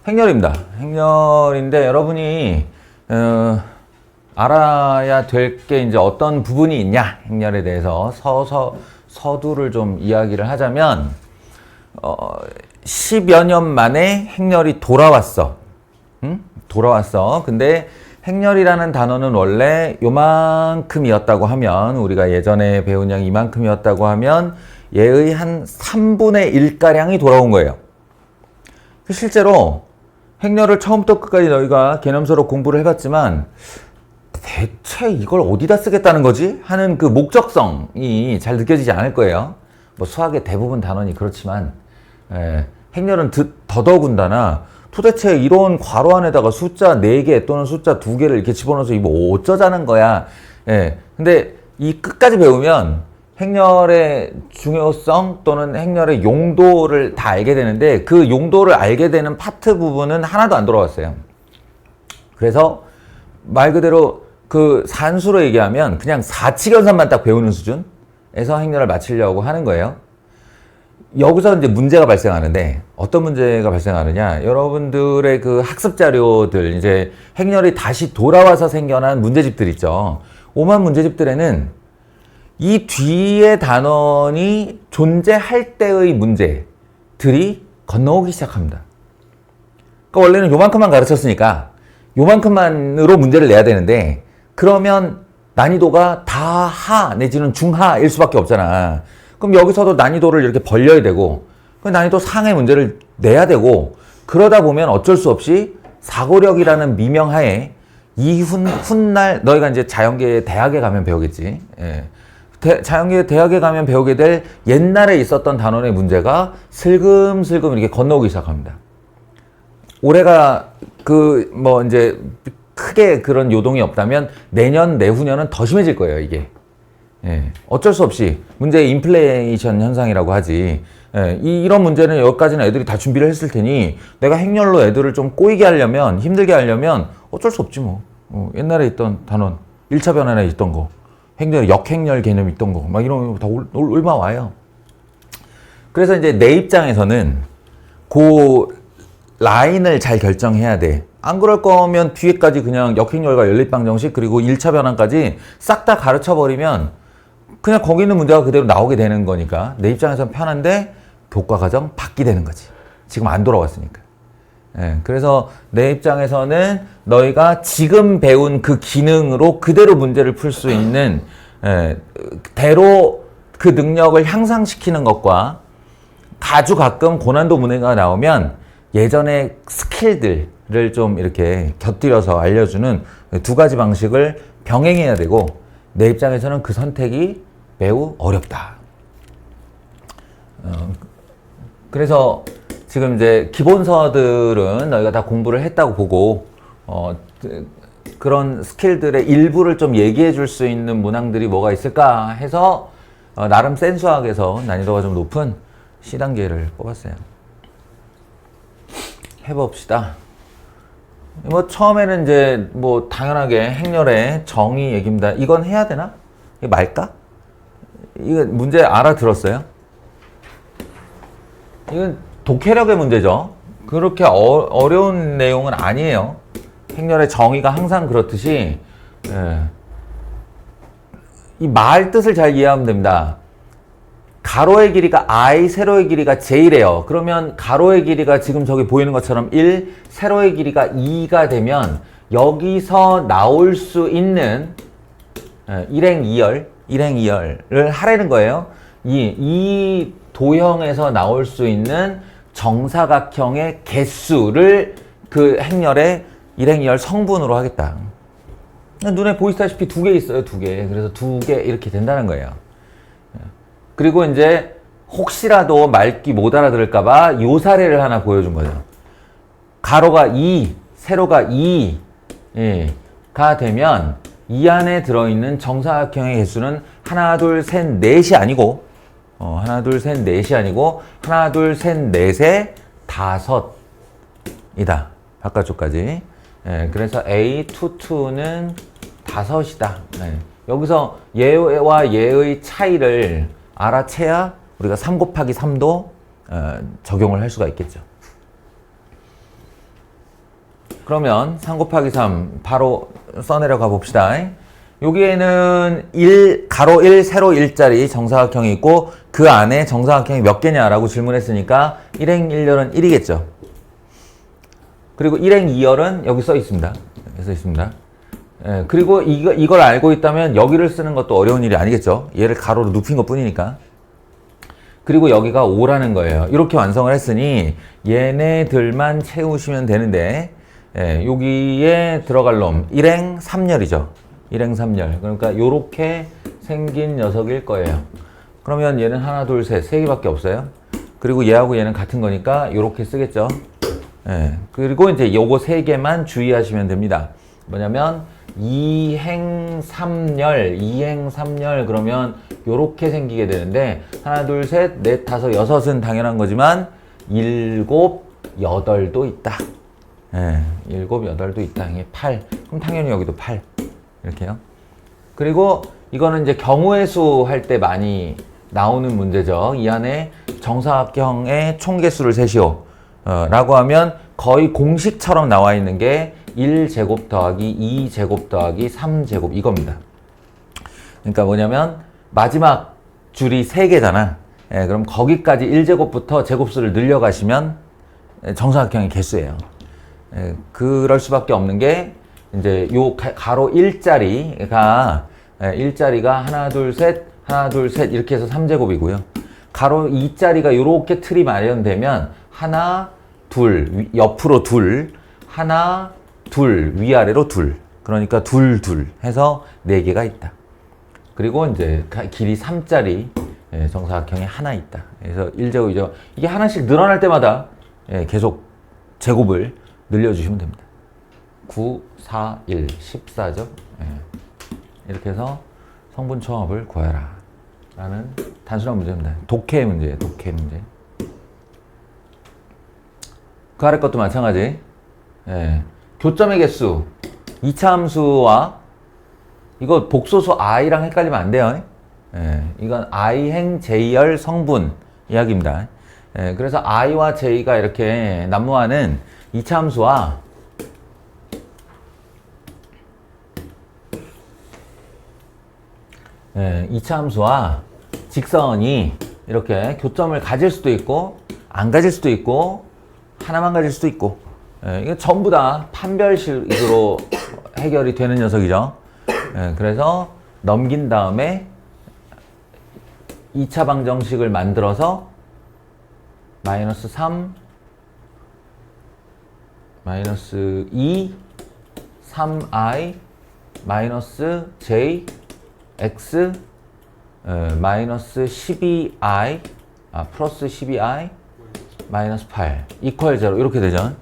행렬입니다. 행렬인데 여러분이 알아야 될 게 이제 어떤 부분이 있냐, 행렬에 대해서 서두를 좀 이야기를 하자면 10여 년 만에 행렬이 돌아왔어. 돌아왔어. 근데 행렬이라는 단어는 원래 요만큼이었다고 하면, 우리가 예전에 배운 양이 이만큼이었다고 하면 얘의 한 3분의 1가량이 돌아온 거예요. 실제로 행렬을 처음부터 끝까지 너희가 개념서로 공부를 해봤지만 대체 이걸 어디다 쓰겠다는 거지? 하는 그 목적성이 잘 느껴지지 않을 거예요. 뭐 수학의 대부분 단원이 그렇지만 행렬은 더더군다나 도대체 이런 괄호 안에다가 숫자 4개 또는 숫자 2개를 이렇게 집어넣어서 이거 어쩌자는 거야. 근데 이 끝까지 배우면 행렬의 중요성 또는 행렬의 용도를 다 알게 되는데, 그 용도를 알게 되는 파트 부분은 하나도 안 돌아왔어요. 그래서 말 그대로 그 산수로 얘기하면 그냥 사칙연산만 딱 배우는 수준에서 행렬을 마치려고 하는 거예요. 여기서 이제 문제가 발생하는데, 어떤 문제가 발생하느냐, 여러분들의 그 학습 자료들, 이제 행렬이 다시 돌아와서 생겨난 문제집들 있죠. 오만 문제집들에는 이 뒤에 단원이 존재할 때의 문제들이 건너오기 시작합니다. 그러니까 원래는 요만큼만 가르쳤으니까 요만큼만으로 문제를 내야 되는데, 그러면 난이도가 다하 내지는 중하일 수밖에 없잖아. 그럼 여기서도 난이도를 이렇게 벌려야 되고, 그 난이도 상의 문제를 내야 되고, 그러다 보면 어쩔 수 없이 사고력이라는 미명하에 훗날 너희가 이제 자연계 대학에 가면 배우겠지. 자연계 대학에 가면 배우게 될 옛날에 있었던 단원의 문제가 슬금슬금 이렇게 건너오기 시작합니다. 올해가 이제 크게 그런 요동이 없다면 내년, 내후년은 더 심해질 거예요, 이게. 어쩔 수 없이 문제의 인플레이션 현상이라고 하지. 이런 문제는 여기까지는 애들이 다 준비를 했을 테니, 내가 행렬로 애들을 좀 꼬이게 하려면, 힘들게 하려면 어쩔 수 없지 뭐. 옛날에 있던 단원, 1차 변환에 있던 거, 행렬, 역행렬 개념이 있던 거, 막 이런 거 다 올라와요. 그래서 이제 내 입장에서는 그 라인을 잘 결정해야 돼. 안 그럴 거면 뒤에까지 그냥 역행렬과 연립방정식 그리고 1차 변환까지 싹 다 가르쳐버리면 그냥 거기 있는 문제가 그대로 나오게 되는 거니까 내 입장에서는 편한데 교과 과정 받게 되는 거지. 지금 안 돌아왔으니까. 그래서 내 입장에서는 너희가 지금 배운 그 기능으로 그대로 문제를 풀 수 있는 대로 그 능력을 향상시키는 것과, 아주 가끔 고난도 문제가 나오면 예전의 스킬들을 좀 이렇게 곁들여서 알려주는 두 가지 방식을 병행해야 되고, 내 입장에서는 그 선택이 매우 어렵다. 그래서 지금 이제 기본서들은 너희가 다 공부를 했다고 보고, 그런 스킬들의 일부를 좀 얘기해 줄 수 있는 문항들이 뭐가 있을까 해서 나름 센 수학에서 난이도가 좀 높은 C단계를 뽑았어요. 해봅시다. 뭐 처음에는 이제 뭐 당연하게 행렬의 정의 얘기입니다. 이건 해야 되나? 이거 말까? 이거 문제 알아들었어요? 이건 독해력의 문제죠. 그렇게 어려운 내용은 아니에요. 행렬의 정의가 항상 그렇듯이 이 말 뜻을 잘 이해하면 됩니다. 가로의 길이가 I, 세로의 길이가 J래요. 그러면 가로의 길이가 지금 저기 보이는 것처럼 1, 세로의 길이가 2가 되면 여기서 나올 수 있는 일행이열을 하라는 거예요. 이 도형에서 나올 수 있는 정사각형의 개수를 그 행렬의 일행이열 성분으로 하겠다. 눈에 보이시다시피 2개 있어요, 2개. 그래서 2개 이렇게 된다는 거예요. 그리고 이제 혹시라도 말기 못 알아들을까봐 요 사례를 하나 보여준 거죠. 가로가 2, 세로가 2가 되면 이 안에 들어있는 정사각형의 개수는 하나, 둘, 셋, 넷이 아니고 하나, 둘, 셋, 넷이 아니고 하나, 둘, 셋, 넷에 5이다. 바깥쪽까지. 그래서 A22는 5이다. 여기서 얘와 얘의 차이를 알아채야 우리가 3 곱하기 3도 적용을 할 수가 있겠죠. 그러면 3 곱하기 3 바로 써내려가 봅시다. 여기에는 1, 가로 1, 세로 1짜리 정사각형이 있고 그 안에 정사각형이 몇 개냐라고 질문했으니까 1행 1열은 1이겠죠. 그리고 1행 2열은 여기 써 있습니다. 여기 써 있습니다. 예, 그리고 이걸 알고 있다면 여기를 쓰는 것도 어려운 일이 아니겠죠. 얘를 가로로 눕힌 것 뿐이니까. 그리고 여기가 5라는 거예요. 이렇게 완성을 했으니 얘네들만 채우시면 되는데 예, 여기에 들어갈 놈 1행 3열이죠. 1행 3열. 그러니까 요렇게 생긴 녀석일 거예요. 그러면 얘는 하나, 둘, 셋, 세 개밖에 없어요. 그리고 얘하고 얘는 같은 거니까 요렇게 쓰겠죠. 예, 그리고 이제 요거 세 개만 주의하시면 됩니다. 뭐냐면 2행 3열, 2행 3열 그러면 요렇게 생기게 되는데 하나, 둘, 셋, 넷, 다섯, 여섯은 당연한 거지만 일곱, 여덟도 있다. 예, 일곱, 여덟도 있다. 이게 8. 그럼 당연히 여기도 8. 이렇게요. 그리고 이거는 이제 경우의 수 할 때 많이 나오는 문제죠. 이 안에 정사각형의 총개수를 세시오. 라고 하면 거의 공식처럼 나와 있는 게 1제곱 더하기 2제곱 더하기 3제곱 이겁니다. 그러니까 뭐냐면 마지막 줄이 3개잖아. 예, 그럼 거기까지 1제곱부터 제곱수를 늘려가시면 정사각형의 개수예요. 예, 그럴 수밖에 없는 게 이제 요 가로 1자리가 하나 둘 셋 하나 둘 셋 이렇게 해서 3제곱이고요. 가로 2자리가 요렇게 틀이 마련되면 하나 둘 옆으로 둘 하나 둘 위아래로 둘 그러니까 둘 해서 4개가 있다. 그리고 이제 길이 3짜리 정사각형이 하나 있다. 그래서 1제곱이죠. 이게 하나씩 늘어날 때마다 계속 제곱을 늘려주시면 됩니다. 9, 4, 1, 14죠. 이렇게 해서 성분 초합을 구해라 라는 단순한 문제입니다. 독해 문제예요. 독해 문제. 그 아래 것도 마찬가지. 교점의 개수 2차 함수와 이거 복소수 i랑 헷갈리면 안 돼요. 이건 i행 j열 성분 이야기입니다. 그래서 i와 j가 이렇게 난무하는 2차 함수와 예, 2차 함수와 직선이 이렇게 교점을 가질 수도 있고 안 가질 수도 있고 하나만 가질 수도 있고 이게 전부 다 판별식으로 해결이 되는 녀석이죠. 그래서 넘긴 다음에 2차 방정식을 만들어서 마이너스 3 마이너스 2 3i 마이너스 j x 마이너스 12i 플러스 12i 마이너스 8 이퀄 0 이렇게 되죠.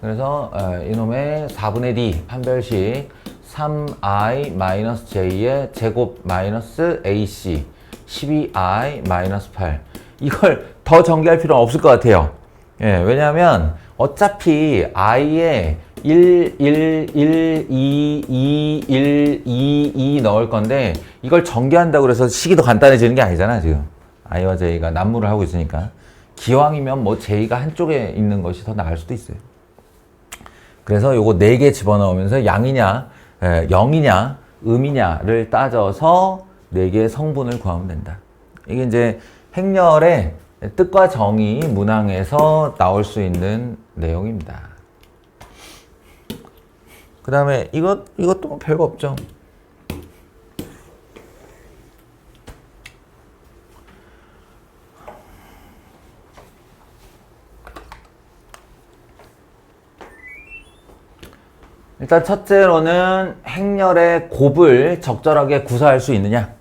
그래서 이놈의 4분의 d 판별식 3i 마이너스 j의 제곱 마이너스 ac 12i 마이너스 8 이걸 더 전개할 필요는 없을 것 같아요. 왜냐하면 어차피 i에 1, 1, 1, 2, 2, 1, 2, 2 넣을 건데 이걸 전개한다고 해서 식이 더 간단해지는 게 아니잖아 지금. i와 j가 난무를 하고 있으니까. 기왕이면 뭐 j가 한쪽에 있는 것이 더 나을 수도 있어요. 그래서 요거 4개 집어넣으면서 양이냐 0이냐 음이냐를 따져서 4개의 성분을 구하면 된다. 이게 이제 행렬의 뜻과 정의 문항에서 나올 수 있는 내용입니다. 그 다음에 이것도 뭐 별거 없죠. 일단 첫째로는 행렬의 곱을 적절하게 구사할 수 있느냐.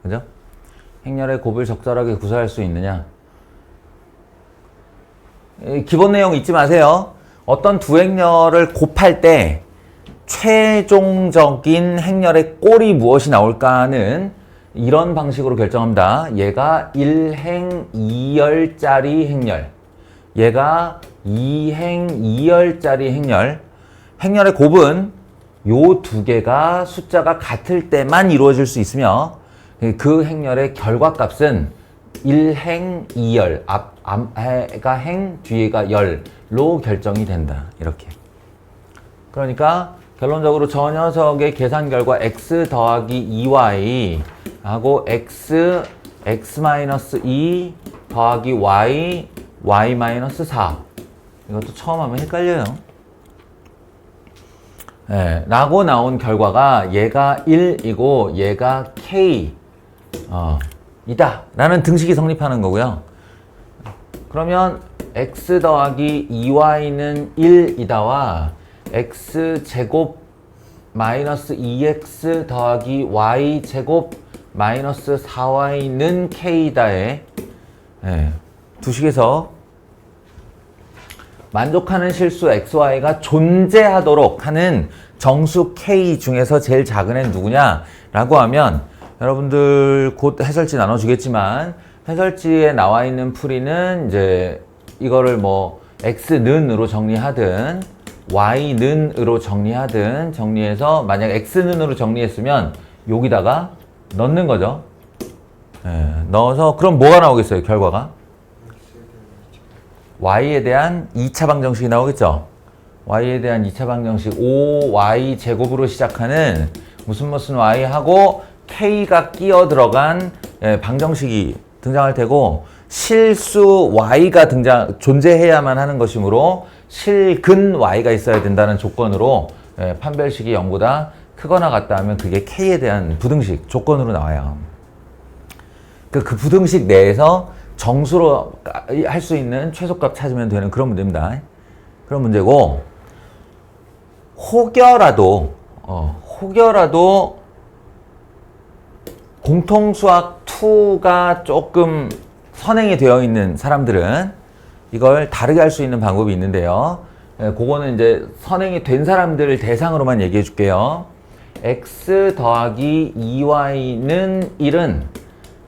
그죠? 행렬의 곱을 적절하게 구사할 수 있느냐. 기본 내용 잊지 마세요. 어떤 두 행렬을 곱할 때 최종적인 행렬의 꼴이 무엇이 나올까는 이런 방식으로 결정합니다. 얘가 1행 2열짜리 행렬, 얘가 2행 2열짜리 행렬. 행렬의 곱은 요 두 개가 숫자가 같을 때만 이루어질 수 있으며 그 행렬의 결과값은 1행 2열, 앞에가 행, 뒤에가 열로 결정이 된다. 이렇게. 그러니까 결론적으로 저 녀석의 계산 결과 x 더하기 2y 하고 x-2 더하기 y, y-4 이것도 처음 하면 헷갈려요. 네, 라고 나온 결과가 얘가 1이고 얘가 k 이다 라는 등식이 성립하는 거고요. 그러면 x 더하기 2y는 1이다와 x제곱 마이너스 2x 더하기 y제곱 마이너스 4y는 k다에 두 식에서 만족하는 실수 xy가 존재하도록 하는 정수 k 중에서 제일 작은 애는 누구냐 라고 하면 여러분들 곧 해설지 나눠주겠지만 해설지에 나와 있는 풀이는 이제 이거를 뭐 x는으로 정리하든 y는으로 정리하든 정리해서 만약 x는으로 정리했으면 여기다가 넣는 거죠. 넣어서 그럼 뭐가 나오겠어요 결과가? y에 대한 2차 방정식이 나오겠죠. y에 대한 2차 방정식 5y 제곱으로 시작하는 무슨 y 하고 k가 끼어 들어간 방정식이 등장할 테고 실수 y가 존재해야만 하는 것이므로 실근 y가 있어야 된다는 조건으로 판별식이 0보다 크거나 같다 하면 그게 k에 대한 부등식 조건으로 나와요. 그 부등식 내에서 정수로 할 수 있는 최소값 찾으면 되는 그런 문제입니다. 그런 문제고 혹여라도 공통수학 2가 조금 선행이 되어 있는 사람들은 이걸 다르게 할 수 있는 방법이 있는데요. 그거는 이제 선행이 된 사람들을 대상으로만 얘기해 줄게요. x 더하기 2y는 1은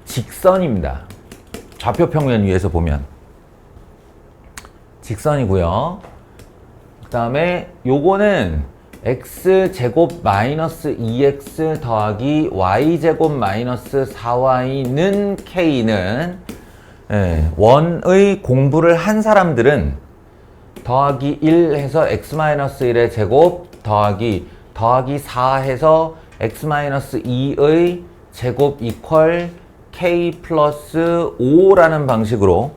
직선입니다. 좌표 평면 위에서 보면 직선이고요. 그 다음에 요거는 x제곱 마이너스 2x 더하기 y제곱 마이너스 4y는 k는 원의 공부를 한 사람들은 더하기 1 해서 x-1의 제곱 더하기 4 해서 x-2의 제곱 이퀄 k 플러스 5라는 방식으로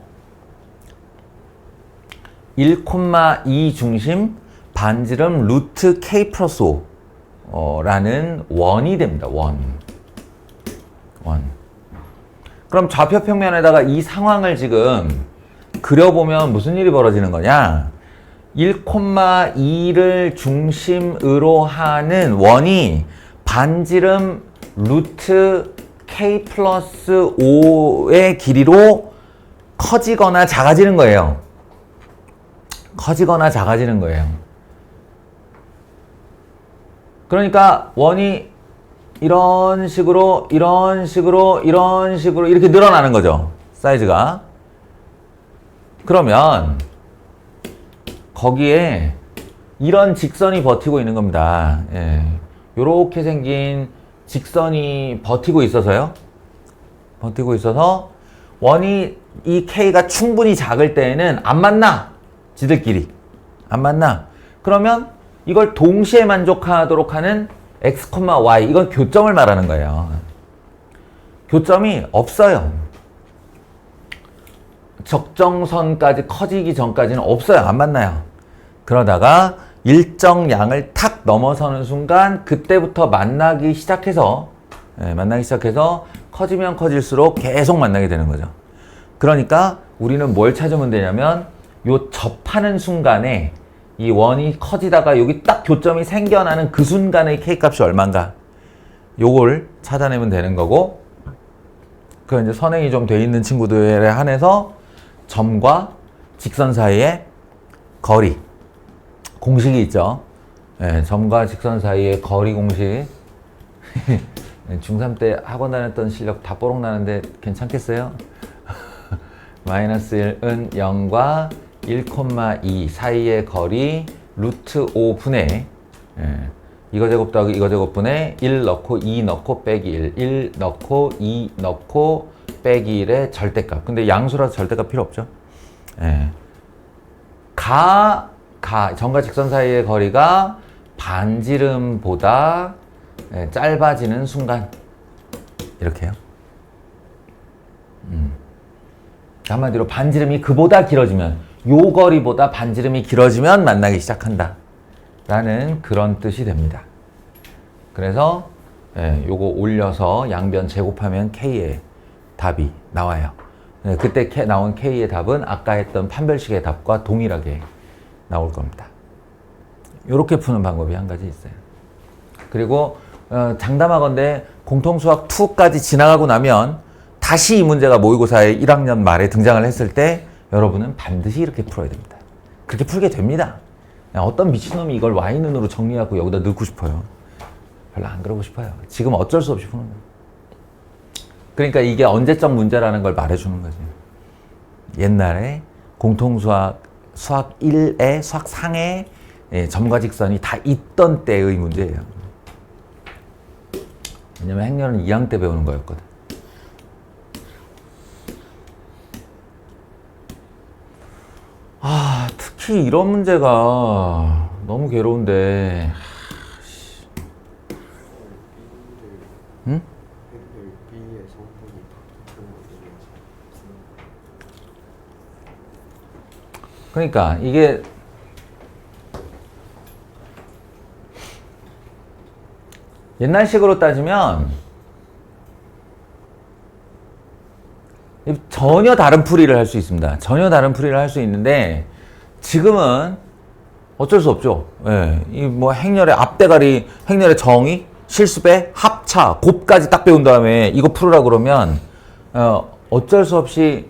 1,2 중심 반지름 루트 k 플러스 5라는 원이 됩니다. 원. 그럼 좌표 평면에다가 이 상황을 지금 그려보면 무슨 일이 벌어지는 거냐? 1,2를 중심으로 하는 원이 반지름 루트 k 플러스 5의 길이로 커지거나 작아지는 거예요. 커지거나 작아지는 거예요. 그러니까 원이 이런 식으로 이렇게 늘어나는 거죠. 사이즈가. 그러면 거기에 이런 직선이 버티고 있는 겁니다. 요렇게 생긴 직선이 버티고 있어서요. 버티고 있어서 원이 이 K가 충분히 작을 때에는 안 만나. 지들끼리. 안 만나. 그러면 이걸 동시에 만족하도록 하는 x, y 이건 교점을 말하는 거예요. 교점이 없어요. 적정선까지 커지기 전까지는 없어요. 안 만나요. 그러다가 일정 양을 탁 넘어서는 순간 그때부터 만나기 시작해서 커지면 커질수록 계속 만나게 되는 거죠. 그러니까 우리는 뭘 찾으면 되냐면 요 접하는 순간에 이 원이 커지다가 여기 딱 교점이 생겨나는 그 순간의 K값이 얼마인가 요걸 찾아내면 되는 거고, 그 이제 선행이 좀 돼 있는 친구들에 한해서 점과 직선 사이의 거리 공식이 있죠. 점과 직선 사이의 거리 공식. 중3 때 학원 다녔던 실력 다 뽀록 나는데 괜찮겠어요? 마이너스 1은 0과 1,2 사이의 거리 루트 5분의 이거 제곱 더하기 이거 제곱분의 1 넣고 2 넣고 빼기 1 넣고 2 넣고 빼기 1의 절대값. 근데 양수라서 절대값 필요 없죠. 점과 직선 사이의 거리가 반지름보다 짧아지는 순간 이렇게요. 한마디로 반지름이 그보다 길어지면, 요 거리보다 반지름이 길어지면 만나기 시작한다 라는 그런 뜻이 됩니다. 그래서 요거 올려서 양변 제곱하면 K의 답이 나와요. 그때 나온 K의 답은 아까 했던 판별식의 답과 동일하게 나올 겁니다. 요렇게 푸는 방법이 한 가지 있어요. 그리고 장담하건대 공통수학 2까지 지나가고 나면 다시 이 문제가 모의고사에 1학년 말에 등장을 했을 때 여러분은 반드시 이렇게 풀어야 됩니다. 그렇게 풀게 됩니다. 어떤 미친놈이 이걸 Y눈으로 정리하고 여기다 넣고 싶어요. 별로 안 그러고 싶어요. 지금 어쩔 수 없이 푸는 거예요. 그러니까 이게 언제적 문제라는 걸 말해주는 거죠. 옛날에 공통수학 수학 1에 수학 상에 점과 직선이 다 있던 때의 문제예요. 왜냐면 행렬은 2학 때 배우는 거였거든. 특히 이런 문제가 너무 괴로운데. 응? 그러니까 이게 옛날식으로 따지면 전혀 다른 풀이를 할 수 있습니다. 전혀 다른 풀이를 할 수 있는데 지금은 어쩔 수 없죠. 이 뭐 행렬의 앞대가리, 행렬의 정의, 실수배, 합차, 곱까지 딱 배운 다음에 이거 풀으라 그러면 어쩔 수 없이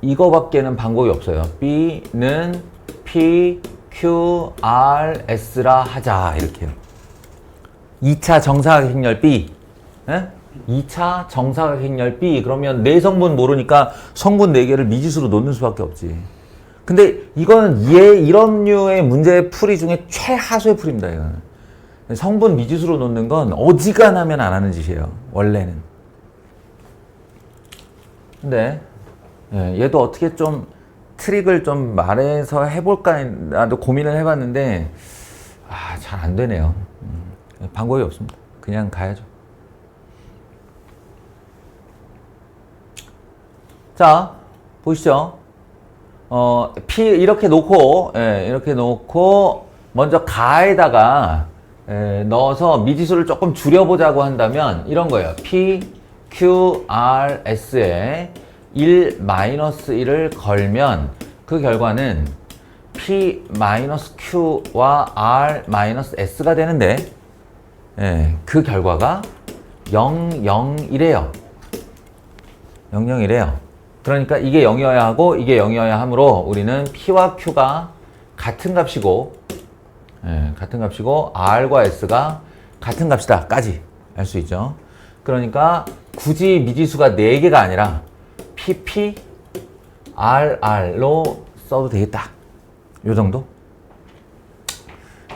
이거밖에는 방법이 없어요. B는 P, Q, R, S라 하자 이렇게요. 2차 정사각 행렬 B, 2차 정사각 행렬 B. 그러면 네 성분 모르니까 성분 4개를 미지수로 놓는 수밖에 없지. 근데 이거는 이런 류의 문제 풀이 중에 최하수의 풀입니다. 이거는. 성분 미지수로 놓는 건 어지간하면 안 하는 짓이에요. 원래는. 근데 얘도 어떻게 좀 트릭을 좀 말해서 해볼까 나도 고민을 해봤는데 잘 안 되네요. 방법이 없습니다. 그냥 가야죠. 자, 보시죠. P 이렇게 놓고 먼저 가에다가 넣어서 미지수를 조금 줄여보자고 한다면 이런 거예요. P, Q, R, S에 1-1을 걸면 그 결과는 P-Q와 R-S가 되는데 그 결과가 0, 0, 1이에요. 0, 0, 1이에요. 그러니까 이게 0이어야 하고 이게 0이어야 하므로 우리는 P와 Q가 같은 값이고 R과 S가 같은 값이다 까지 알 수 있죠. 그러니까 굳이 미지수가 4개가 아니라 PP, RR로 써도 되겠다. 요 정도.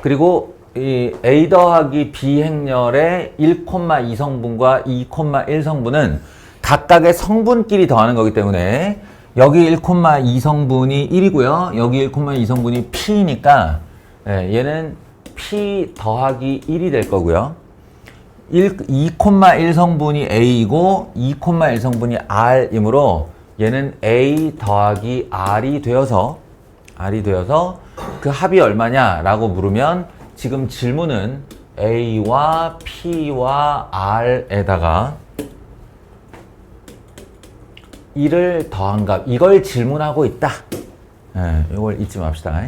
그리고 이 A 더하기 B 행렬의 1,2 성분과 2,1 성분은 각각의 성분끼리 더하는 거기 때문에 여기 1,2 성분이 1이고요. 여기 1,2 성분이 P니까 얘는 P 더하기 1이 될 거고요. 2,1 성분이 A이고 2,1 성분이 R이므로 얘는 A 더하기 R이 되어서 그 합이 얼마냐라고 물으면 지금 질문은 A와 P와 R에다가 1을 더한 값 이걸 질문하고 있다. 이걸 잊지 맙시다.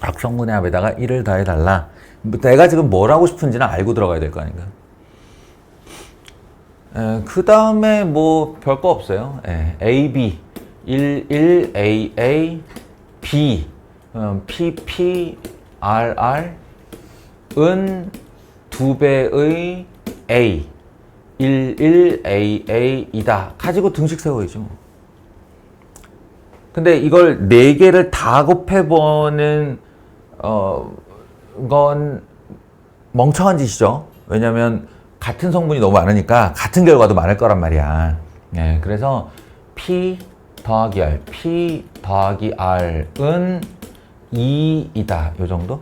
각성분의 합에다가 1을 더해달라. 내가 지금 뭘 하고 싶은지는 알고 들어가야 될 거 아닌가. 그 다음에 뭐 별거 없어요. A, B 1, AA, B PP, RR 은 2배의 A 1, AA 이다 가지고 등식 세워야죠. 근데 이걸 4개를 다 곱해보는 건 멍청한 짓이죠. 왜냐면 같은 성분이 너무 많으니까 같은 결과도 많을 거란 말이야. 그래서 P 더하기 R, P 더하기 R은 2이다. 요 정도?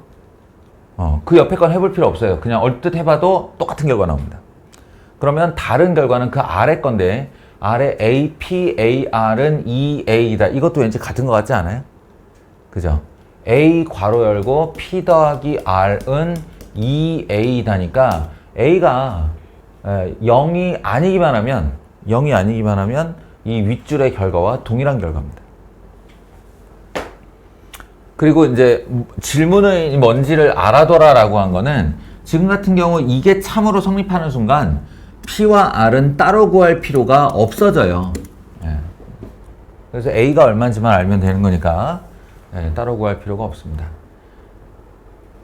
그 옆에 건 해볼 필요 없어요. 그냥 얼뜻 해봐도 똑같은 결과 나옵니다. 그러면 다른 결과는 그 아래 건데 아래 APAR은 2A이다. 이것도 왠지 같은 것 같지 않아요? 그죠? A 괄호 열고 P 더하기 R은 2A이다니까 A가 0이 아니기만 하면 이 윗줄의 결과와 동일한 결과입니다. 그리고 이제 질문의 뭔지를 알아둬라라고 한 거는 지금 같은 경우 이게 참으로 성립하는 순간 P와 R은 따로 구할 필요가 없어져요. 예. 그래서 A가 얼마인지만 알면 되는 거니까 따로 구할 필요가 없습니다.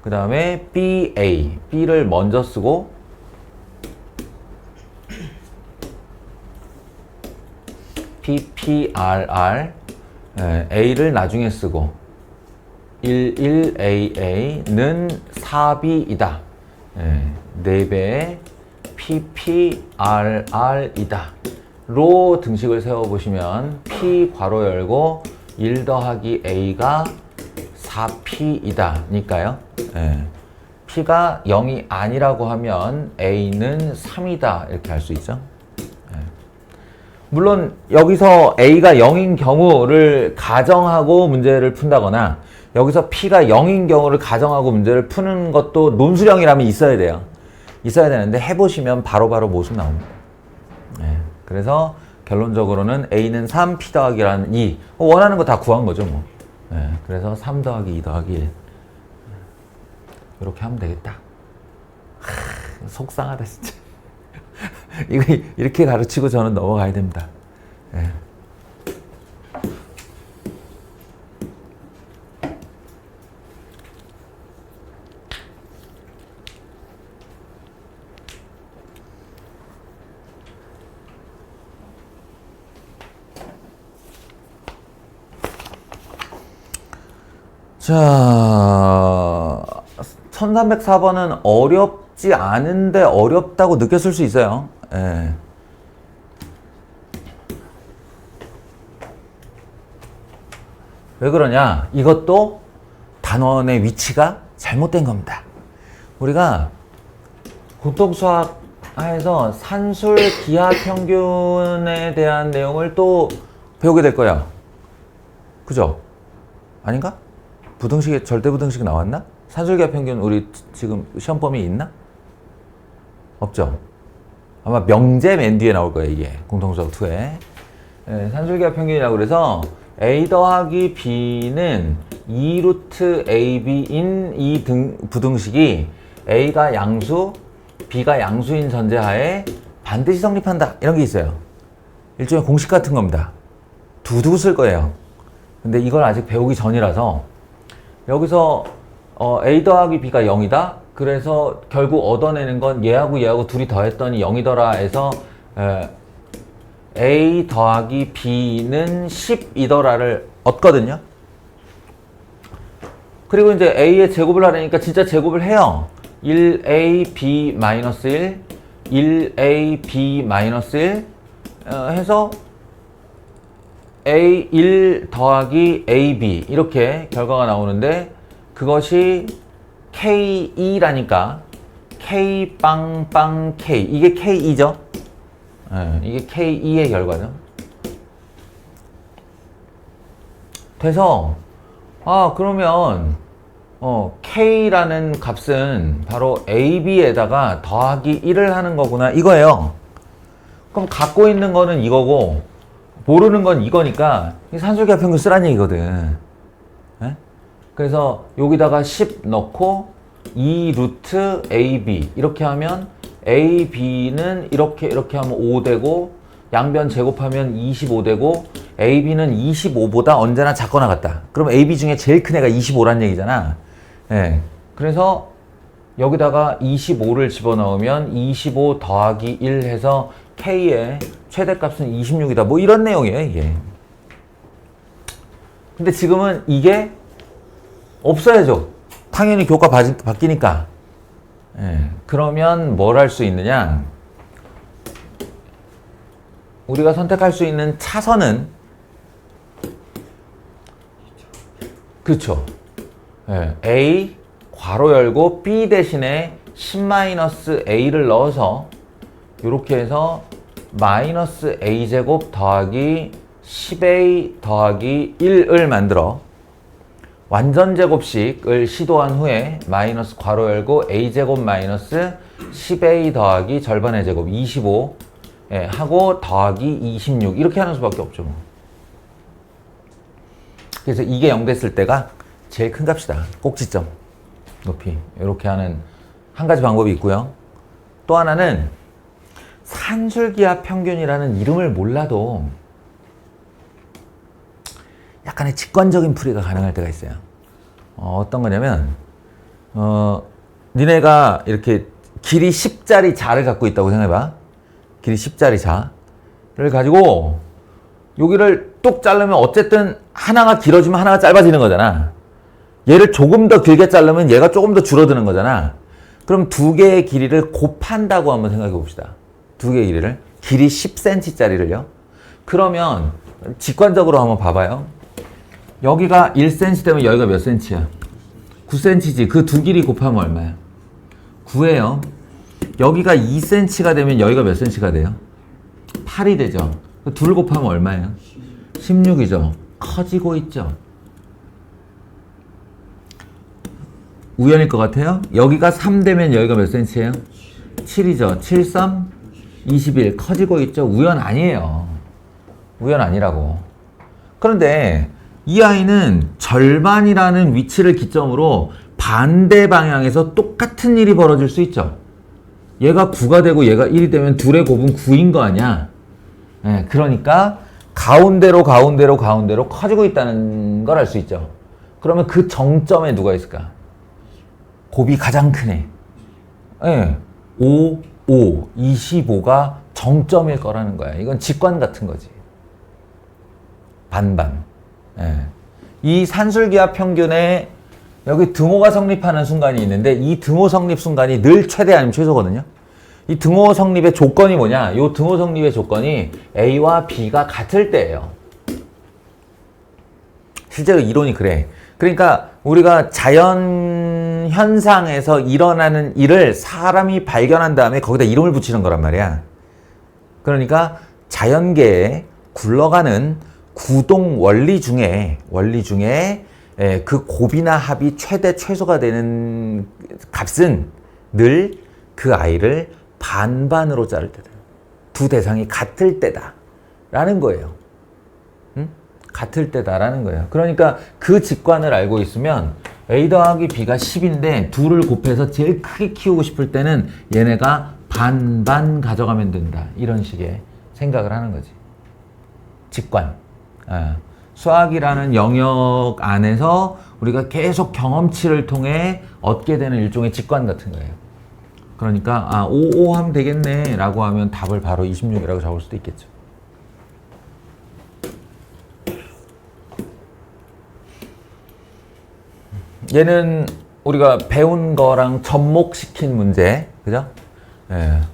그 다음에 BA, B를 먼저 쓰고 PPRR, A를 나중에 쓰고 11AA 는 4B이다. 4배의 PPRR이다. 로 등식을 세워보시면 P 괄호 열고 1 더하기 A가 4P이다. 니까요. P가 0이 아니라고 하면 A는 3이다. 이렇게 할 수 있죠. 물론 여기서 A가 0인 경우를 가정하고 문제를 푼다거나 여기서 P가 0인 경우를 가정하고 문제를 푸는 것도 논술형이라면 있어야 돼요. 있어야 되는데 해보시면 바로바로 모습 나옵니다. 그래서 결론적으로는 A는 3, P 더하기라는 2. 원하는 거 다 구한 거죠, 뭐. 그래서 3 더하기 2 더하기 1. 이렇게 하면 되겠다. 속상하다, 진짜. 이거 이렇게 가르치고 저는 넘어가야 됩니다. 자, 1304번은 어렵지 않은데 어렵다고 느꼈을 수 있어요. 왜 그러냐? 이것도 단원의 위치가 잘못된 겁니다. 우리가 공통수학에서 산술 기하 평균에 대한 내용을 또 배우게 될 거야. 그죠? 아닌가? 부등식에 절대 부등식 나왔나? 산술 기하 평균 우리 지금 시험 범위 있나? 없죠? 아마 명제 맨 뒤에 나올 거예요, 이게. 공통수학 2에. 산술 기하 평균이라고 그래서 A 더하기 B는 2루트 AB인 이 부등식이 A가 양수, B가 양수인 전제하에 반드시 성립한다. 이런 게 있어요. 일종의 공식 같은 겁니다. 두두 쓸 거예요. 근데 이걸 아직 배우기 전이라서 여기서 A 더하기 B가 0이다. 그래서 결국 얻어내는 건 얘하고 얘하고 둘이 더했더니 0이더라 해서 A 더하기 B는 10이더라를 얻거든요. 그리고 이제 A의 제곱을 하려니까 진짜 제곱을 해요. 1AB-1, 1AB-1 해서 A1 더하기 AB 이렇게 결과가 나오는데 그것이 K2라니까 K 빵빵 K 이게 K2죠? 이게 K2의 결과죠. 돼서 그러면 K라는 값은 바로 AB에다가 더하기 1을 하는 거구나 이거예요. 그럼 갖고 있는 거는 이거고 모르는 건 이거니까 산술기하 평균 쓰란 얘기거든. 그래서 여기다가 10 넣고 2 루트 AB 이렇게 하면 AB는 이렇게 하면 5 되고 양변 제곱하면 25 되고 AB는 25보다 언제나 작거나 같다. 그럼 AB 중에 제일 큰 애가 25란 얘기잖아. 그래서 여기다가 25를 집어넣으면 25 더하기 1 해서 K의 최대값은 26이다. 뭐 이런 내용이에요, 이게. 근데 지금은 이게 없어야죠. 당연히 교과 바뀌니까. 그러면 뭘 할 수 있느냐? 우리가 선택할 수 있는 차선은 그렇죠. A 괄호 열고 B 대신에 10-A를 넣어서 이렇게 해서 마이너스 A제곱 더하기 10A 더하기 1을 만들어 완전제곱식을 시도한 후에 마이너스 괄호 열고 A제곱 마이너스 10A 더하기 절반의 제곱 25 하고 더하기 26 이렇게 하는 수밖에 없죠. 그래서 이게 0 됐을 때가 제일 큰 값이다. 꼭지점 높이 이렇게 하는 한 가지 방법이 있고요. 또 하나는 산술기하 평균이라는 이름을 몰라도 약간의 직관적인 풀이가 가능할 때가 있어요. 어떤 거냐면 니네가 이렇게 길이 10짜리 자를 갖고 있다고 생각해봐. 길이 10짜리 자를 가지고 여기를 뚝 자르면 어쨌든 하나가 길어지면 하나가 짧아지는 거잖아. 얘를 조금 더 길게 자르면 얘가 조금 더 줄어드는 거잖아. 그럼 두 개의 길이를 곱한다고 한번 생각해 봅시다. 두 개의 길이를. 길이 10cm짜리를요. 그러면 직관적으로 한번 봐봐요. 여기가 1cm 되면 여기가 몇 cm야? 9cm지. 그 두 길이 곱하면 얼마야? 9예요. 여기가 2cm가 되면 여기가 몇 cm가 돼요? 8이 되죠. 둘 곱하면 얼마예요? 16이죠. 커지고 있죠. 우연일 것 같아요? 여기가 3 되면 여기가 몇 cm예요? 7이죠. 7, 3, 21. 커지고 있죠. 우연 아니에요. 우연 아니라고. 그런데 이 아이는 절반이라는 위치를 기점으로 반대 방향에서 똑같은 일이 벌어질 수 있죠. 얘가 9가 되고 얘가 1이 되면 둘의 곱은 9인 거 아니야. 그러니까 가운데로 커지고 있다는 걸 알 수 있죠. 그러면 그 정점에 누가 있을까? 곱이 가장 크네. 5, 25가 정점일 거라는 거야. 이건 직관 같은 거지. 반반. 이 산술기하 평균에 여기 등호가 성립하는 순간이 있는데 이 등호 성립 순간이 늘 최대 아니면 최소거든요. 이 등호 성립의 조건이 뭐냐? 이 등호 성립의 조건이 A와 B가 같을 때예요. 실제로 이론이 그래. 그러니까 우리가 자연 현상에서 일어나는 일을 사람이 발견한 다음에 거기다 이름을 붙이는 거란 말이야. 그러니까 자연계에 굴러가는 구동 원리 중에 그 곱이나 합이 최대 최소가 되는 값은 늘 그 아이를 반반으로 자를 때다. 두 대상이 같을 때다 라는 거예요. 같을 때다라는 거예요. 그러니까 그 직관을 알고 있으면 A 더하기 B가 10인데 둘을 곱해서 제일 크게 키우고 싶을 때는 얘네가 반반 가져가면 된다. 이런 식의 생각을 하는 거지. 직관. 수학이라는 영역 안에서 우리가 계속 경험치를 통해 얻게 되는 일종의 직관 같은 거예요. 그러니까 5 하면 되겠네 라고 하면 답을 바로 26이라고 적을 수도 있겠죠. 얘는 우리가 배운 거랑 접목시킨 문제, 그죠?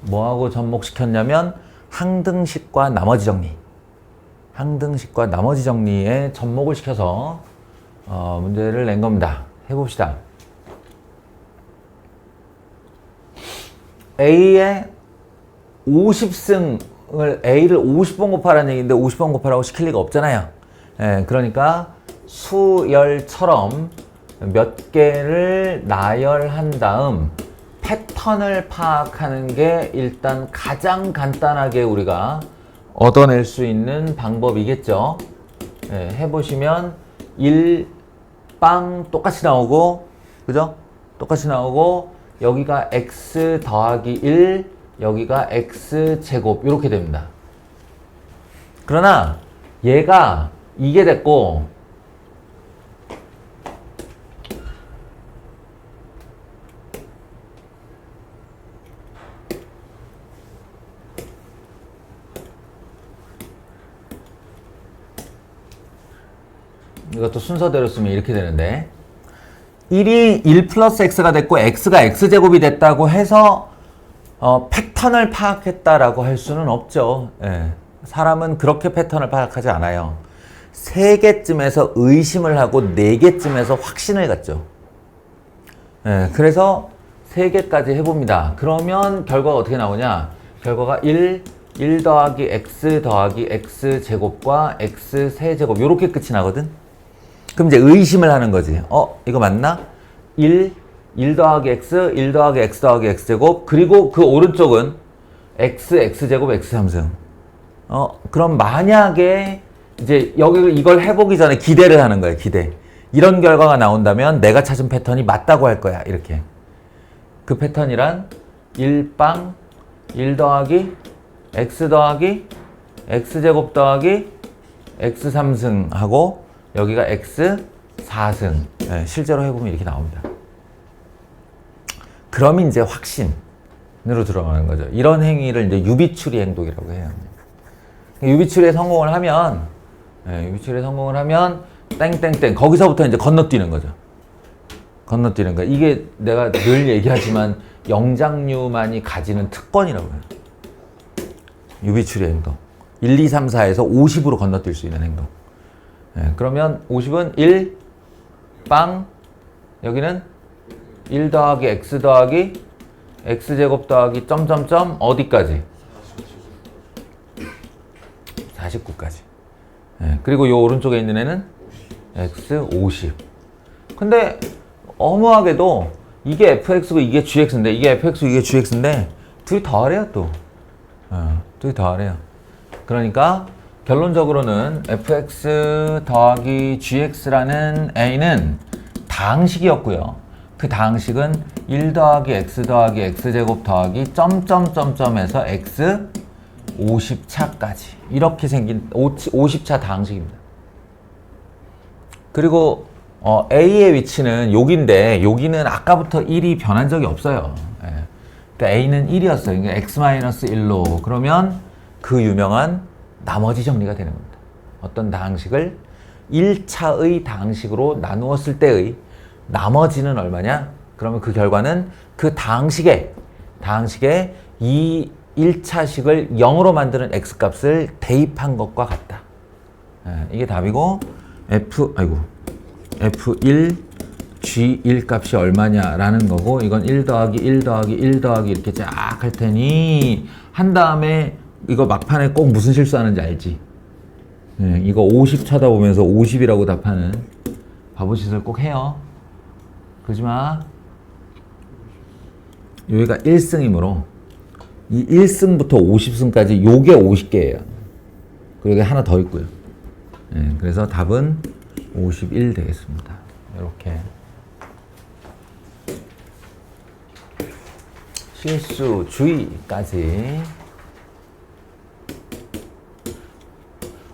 뭐하고 접목시켰냐면 항등식과 나머지 정리에 접목을 시켜서 문제를 낸 겁니다. 해봅시다. A의 50승을 A를 50번 곱하라는 얘기인데 50번 곱하라고 시킬 리가 없잖아요. 그러니까 수열처럼 몇 개를 나열한 다음 패턴을 파악하는 게 일단 가장 간단하게 우리가 얻어낼 수 있는 방법이겠죠. 해보시면 1빵 똑같이 나오고, 그죠? 똑같이 나오고 여기가 x 더하기 1, 여기가 x 제곱 이렇게 됩니다. 그러나 얘가 이게 됐고 이것도 순서대로 쓰면 이렇게 되는데 1이 1 플러스 x가 됐고 x가 x제곱이 됐다고 해서 패턴을 파악했다라고 할 수는 없죠. 사람은 그렇게 패턴을 파악하지 않아요. 3개쯤에서 의심을 하고 4개쯤에서 확신을 갖죠. 예, 그래서 3개까지 해봅니다. 그러면 결과가 어떻게 나오냐? 결과가 1 더하기 x 더하기 x 제곱과 x 세제곱 요렇게 끝이 나거든? 그럼 이제 의심을 하는 거지. 이거 맞나? 1 더하기 x, 1 더하기 x 더하기 x 제곱, 그리고 그 오른쪽은 x 제곱, x 3승. 그럼 만약에 이제 여기 이걸 해보기 전에 기대를 하는 거예요, 기대. 이런 결과가 나온다면 내가 찾은 패턴이 맞다고 할 거야, 이렇게. 그 패턴이란 1빵 1 더하기 x 더하기 x 제곱 더하기 x 3승 하고 여기가 x 4승. 네, 실제로 해보면 이렇게 나옵니다. 그럼 이제 확신으로 들어가는 거죠. 이런 행위를 이제 유비추리 행동이라고 해요. 유비추리에 성공을 하면, 땡땡땡 거기서부터 이제 건너뛰는 거죠. 건너뛰는 거. 이게 내가 늘 얘기하지만 영장류만이 가지는 특권이라고 해요. 유비추리 행동. 1, 2, 3, 4에서 50으로 건너뛸 수 있는 행동. 그러면 50은 1, 빵, 여기는 1 더하기 x 더하기 x제곱 더하기 점점점 어디까지? 49까지. 그리고 요 오른쪽에 있는 애는 x 50. 근데 어무하게도 이게 fx고 이게 gx인데 이게 fx고 이게 gx인데 둘이 더하래요 또. 둘이 더하래요. 그러니까 결론적으로는 fx 더하기 gx라는 a는 다항식이었고요. 그 다항식은 1 더하기 x 더하기 x제곱 더하기 점점점점에서 x 50차까지 이렇게 생긴 50차 다항식입니다. 그리고 A의 위치는 여기인데 여기는 아까부터 1이 변한 적이 없어요. 그러니까 A는 1이었어요. 그러니까 x-1로 그러면 그 유명한 나머지 정리가 되는 겁니다. 어떤 다항식을 1차의 다항식으로 나누었을 때의 나머지는 얼마냐? 그러면 그 결과는 그 다항식에 이 1차식을 0으로 만드는 x값을 대입한 것과 같다. 이게 답이고 F1, G1 값이 얼마냐라는 거고 이건 1 더하기 1 더하기 1 더하기 이렇게 쫙 할 테니 한 다음에 이거 막판에 꼭 무슨 실수하는지 알지? 이거 50 쳐다보면서 50이라고 답하는 바보짓을 꼭 해요. 그러지 마. 여기가 1승이므로 이 1승부터 50승까지 요게 50개예요. 그리고 여기 하나 더 있고요. 그래서 답은 51 되겠습니다. 이렇게 실수 주의까지.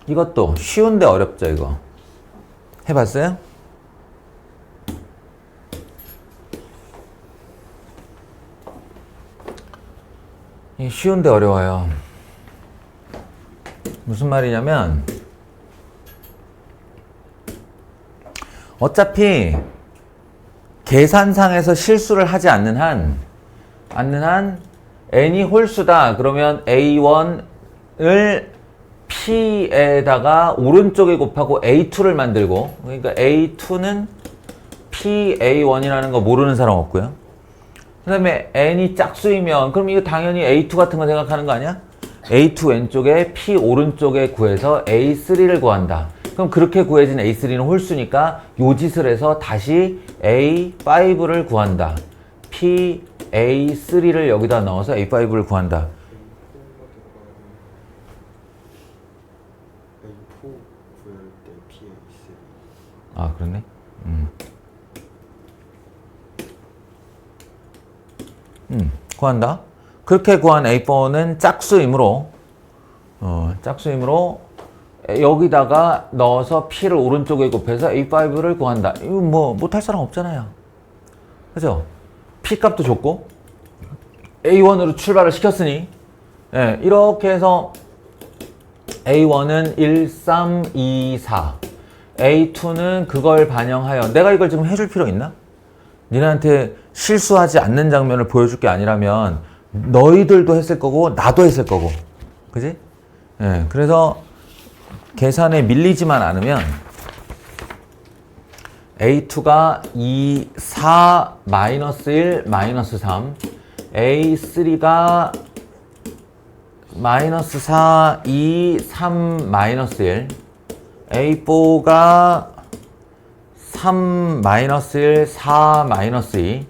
이것도 쉬운데 어렵죠. 이거 해봤어요? 쉬운데 어려워요. 무슨 말이냐면 어차피 계산상에서 실수를 하지 않는 한 n이 홀수다. 그러면 a1을 p에다가 오른쪽에 곱하고 a2를 만들고, 그러니까 a2는 pa1이라는 거 모르는 사람 없고요. 그 다음에 n이 짝수이면 그럼 이거 당연히 a2 같은 거 생각하는 거 아니야? a2 왼쪽에 p 오른쪽에 구해서 a3를 구한다. 그럼 그렇게 구해진 a3는 홀수니까 요 짓을 해서 다시 a5를 구한다. p a3를 여기다 넣어서 a5를 구한다. 아, 그렇네. 구한다. 그렇게 구한 A4는 짝수이므로 여기다가 넣어서 P를 오른쪽에 곱해서 A5를 구한다. 이거 뭐 못할 사람 없잖아요. 그죠? P 값도 줬고 A1으로 출발을 시켰으니 이렇게 해서 A1은 1, 3, 2, 4 A2는 그걸 반영하여 내가 이걸 지금 해줄 필요 있나? 니네한테 실수하지 않는 장면을 보여줄 게 아니라면 너희들도 했을 거고 나도 했을 거고 그지? 그래서 계산에 밀리지만 않으면 A2가 2, 4, 마이너스 1, 마이너스 3. A3가 마이너스 4, 2, 3, 마이너스 1. A4가 3, 마이너스 1, 4, 마이너스 2.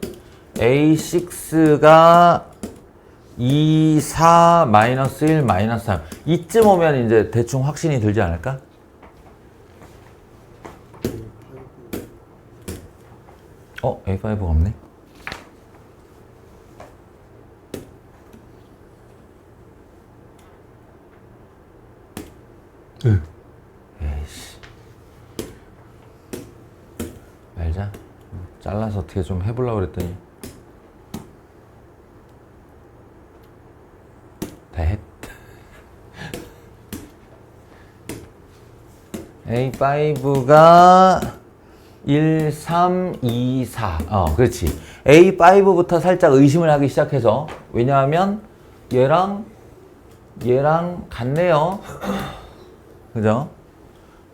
A6가 2, 4, 마이너스 1, 마이너스 3. 이쯤 오면 이제 대충 확신이 들지 않을까? A5가 없네. 에이씨. 말자. 잘라서 어떻게 좀 해보려고 그랬더니. 다 했. A5가 1, 3, 2, 4. 그렇지. A5부터 살짝 의심을 하기 시작해서. 왜냐하면 얘랑 같네요. 그죠?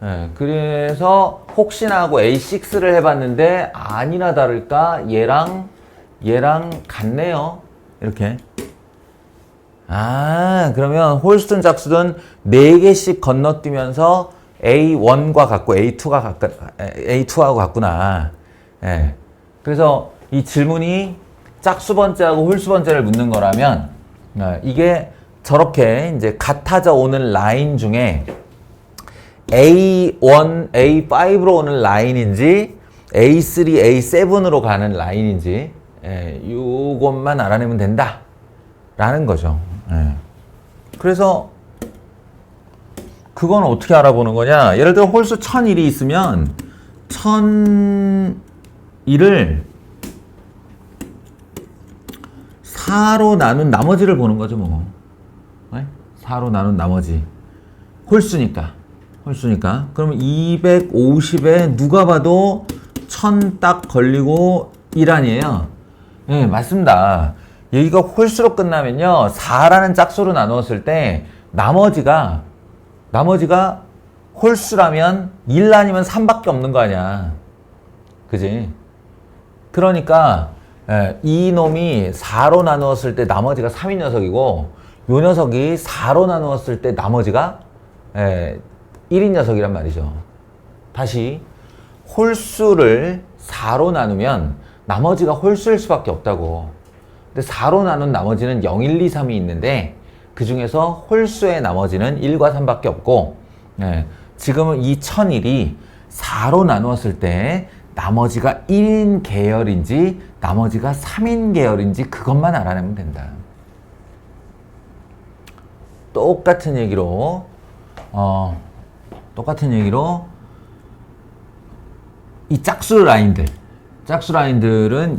네, 그래서 혹시나 하고 A6를 해봤는데 아니나 다를까 얘랑 같네요. 이렇게. 그러면 홀수든 짝수든 4개씩 건너뛰면서 A1과 같고 A2하고 같구나. 예. 그래서 이 질문이 짝수 번째하고 홀수 번째를 묻는 거라면 이게 저렇게 이제 같아져 오는 라인 중에 A1, A5로 오는 라인인지 A3, A7으로 가는 라인인지 요것만 알아내면 된다 라는 거죠. 그래서 그건 어떻게 알아보는 거냐? 예를 들어 홀수 1001이 있으면 1001을 4로 나눈 나머지를 보는 거죠, 뭐. 4로 나눈 나머지. 홀수니까. 그러면 250에 누가 봐도 1000 딱 걸리고 1 아니에요? 네, 맞습니다. 여기가 홀수로 끝나면요. 4라는 짝수로 나누었을 때 나머지가 홀수라면 1 아니면 3밖에 없는 거 아니야. 그지? 그러니까 이 놈이 4로 나누었을 때 나머지가 3인 녀석이고 요 녀석이 4로 나누었을 때 나머지가 1인 녀석이란 말이죠. 다시 홀수를 4로 나누면 나머지가 홀수일 수밖에 없다고. 근데 4로 나눈 나머지는 0, 1, 2, 3이 있는데 그 중에서 홀수의 나머지는 1과 3밖에 없고 지금은 이 1001이 4로 나누었을 때 나머지가 1인 계열인지 나머지가 3인 계열인지 그것만 알아내면 된다. 똑같은 얘기로 이 짝수 라인들은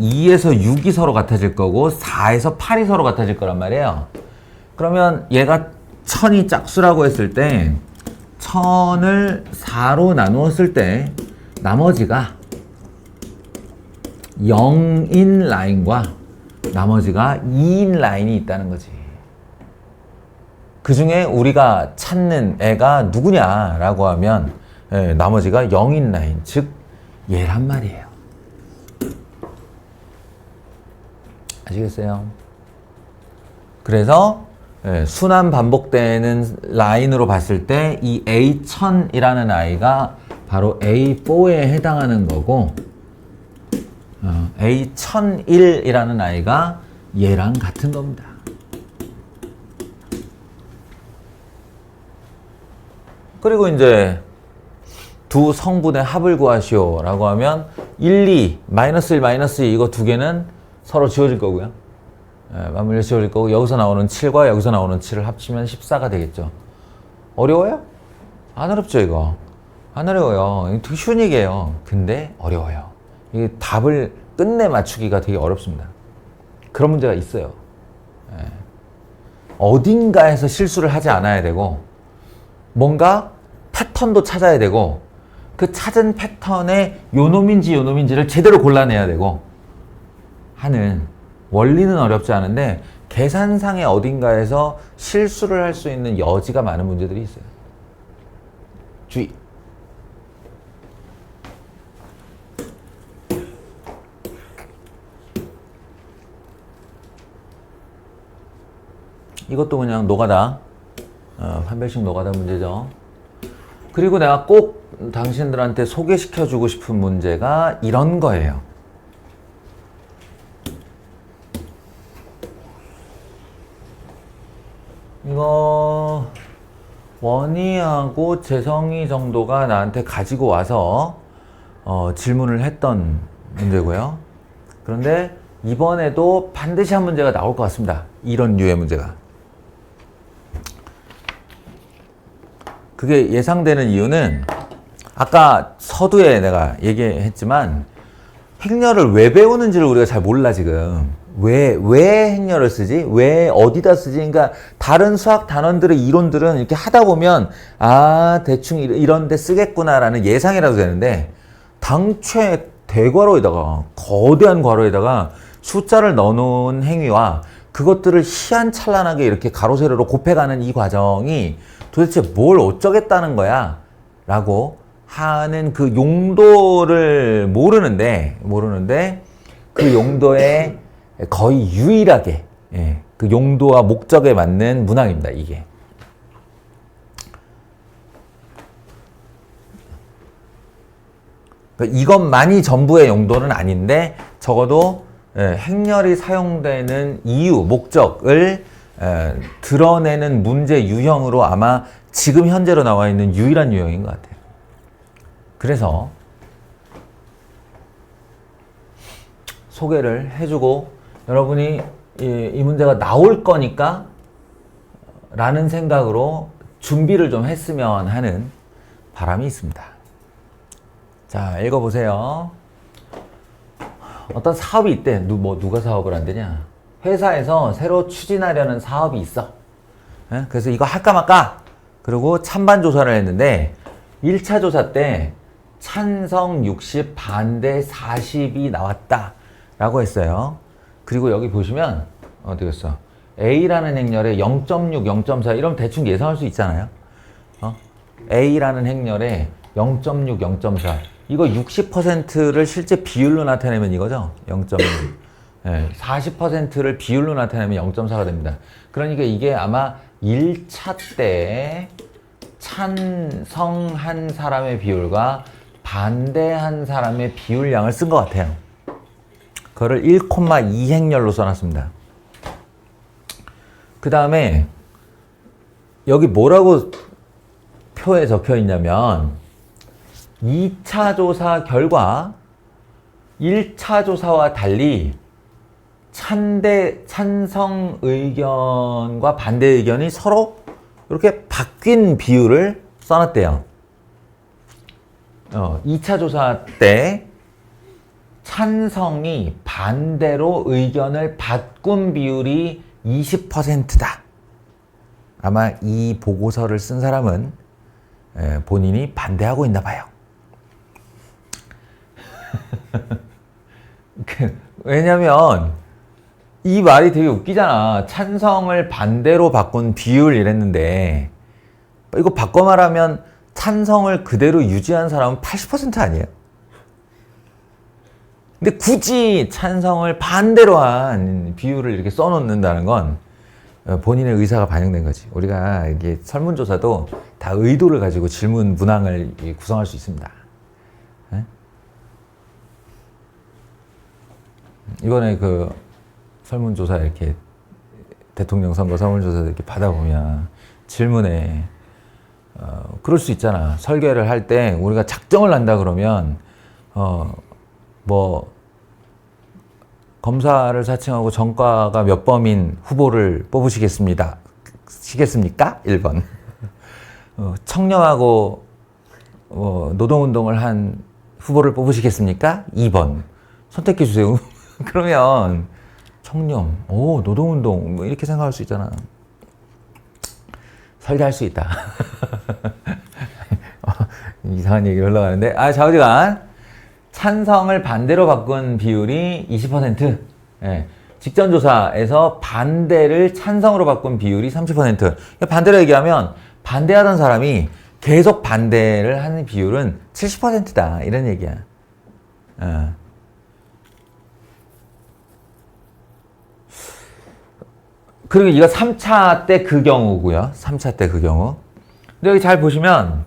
2에서 6이 서로 같아질 거고 4에서 8이 서로 같아질 거란 말이에요. 그러면 얘가 1000이 짝수라고 했을 때 1000을 4로 나누었을 때 나머지가 0인 라인과 나머지가 2인 라인이 있다는 거지. 그 중에 우리가 찾는 애가 누구냐라고 하면 나머지가 0인 라인, 즉 얘란 말이에요. 아시겠어요? 그래서 순환 반복되는 라인으로 봤을 때 이 A1000이라는 아이가 바로 A4에 해당하는 거고 A1001이라는 아이가 얘랑 같은 겁니다. 그리고 이제 두 성분의 합을 구하시오 라고 하면 1, 2, 마이너스 1, 마이너스 2 이거 두 개는 서로 지워질 거고요. 맞물려 지워질 거고 여기서 나오는 7과 여기서 나오는 7을 합치면 14가 되겠죠. 어려워요? 안 어렵죠 이거. 안 어려워요. 되게 쉬운 얘기예요. 근데 어려워요. 이게 답을 끝내 맞추기가 되게 어렵습니다. 그런 문제가 있어요. 어딘가에서 실수를 하지 않아야 되고 뭔가 패턴도 찾아야 되고 그 찾은 패턴에 요 놈인지를 제대로 골라내야 되고 하는 원리는 어렵지 않은데 계산상의 어딘가에서 실수를 할 수 있는 여지가 많은 문제들이 있어요. 주의. 이것도 그냥 노가다. 판별식 노가다 문제죠. 그리고 내가 꼭 당신들한테 소개시켜주고 싶은 문제가 이런 거예요. 이거 원희하고 재성이 정도가 나한테 가지고 와서 질문을 했던 문제고요. 그런데 이번에도 반드시 한 문제가 나올 것 같습니다. 이런 류의 문제가. 그게 예상되는 이유는 아까 서두에 내가 얘기했지만 행렬을 왜 배우는지를 우리가 잘 몰라 지금. 왜 행렬을 쓰지? 왜 어디다 쓰지? 그러니까 다른 수학 단원들의 이론들은 이렇게 하다 보면 대충 이런 데 쓰겠구나라는 예상이라도 되는데 당최 대괄호에다가 거대한 괄호에다가 숫자를 넣어놓은 행위와 그것들을 희한찬란하게 이렇게 가로 세로로 곱해가는 이 과정이 도대체 뭘 어쩌겠다는 거야 라고 하는 그 용도를 모르는데 그 용도에 거의 유일하게 그 용도와 목적에 맞는 문항입니다. 이게. 이것만이 전부의 용도는 아닌데 적어도 행렬이 사용되는 이유, 목적을 드러내는 문제 유형으로 아마 지금 현재로 나와 있는 유일한 유형인 것 같아요. 그래서 소개를 해주고 여러분이 이 문제가 나올 거니까 라는 생각으로 준비를 좀 했으면 하는 바람이 있습니다. 자, 읽어보세요. 어떤 사업이 있대. 누가 사업을 한대냐? 회사에서 새로 추진하려는 사업이 있어. 그래서 이거 할까 말까? 그리고 찬반 조사를 했는데 1차 조사 때 찬성 60, 반대 40이 나왔다 라고 했어요. 그리고 여기 보시면 어디 갔어? A라는 행렬에 0.6, 0.4 이러면 대충 예상할 수 있잖아요. A라는 행렬에 0.6, 0.4 이거 60%를 실제 비율로 나타내면 이거죠. 0.6 40%를 비율로 나타내면 0.4가 됩니다. 그러니까 이게 아마 1차 때 찬성한 사람의 비율과 반대한 사람의 비율량을 쓴 것 같아요. 그거를 1,2 행렬로 써놨습니다. 그 다음에 여기 뭐라고 표에 적혀 있냐면 2차 조사 결과 1차 조사와 달리 찬성 의견과 반대 의견이 서로 이렇게 바뀐 비율을 써놨대요. 2차 조사 때 찬성이 반대로 의견을 바꾼 비율이 20%다. 아마 이 보고서를 쓴 사람은 본인이 반대하고 있나 봐요. 왜냐면 이 말이 되게 웃기잖아. 찬성을 반대로 바꾼 비율 이랬는데 이거 바꿔 말하면 찬성을 그대로 유지한 사람은 80% 아니에요? 근데 굳이 찬성을 반대로 한 비율을 이렇게 써놓는다는 건 본인의 의사가 반영된 거지. 우리가 이게 설문조사도 다 의도를 가지고 질문 문항을 구성할 수 있습니다. 이번에 그 설문조사 이렇게 대통령 선거 설문조사 이렇게 받아보면 질문에 그럴 수 있잖아. 설계를 할 때 우리가 작정을 한다 그러면 검사를 사칭하고 전과가 몇 범인 후보를 뽑으시겠습니까? 1번. 청렴하고 노동운동을 한 후보를 뽑으시겠습니까? 2번. 선택해 주세요. 그러면 청렴, 노동운동 뭐 이렇게 생각할 수 있잖아. 설계할 수 있다. 이상한 얘기를 흘러가는데 좌우지간 찬성을 반대로 바꾼 비율이 20%. 직전 조사에서 반대를 찬성으로 바꾼 비율이 30%. 반대로 얘기하면 반대하던 사람이 계속 반대를 하는 비율은 70%다. 이런 얘기야. 그리고 이거 3차 때 그 경우고요. 3차 때 그 경우. 근데 여기 잘 보시면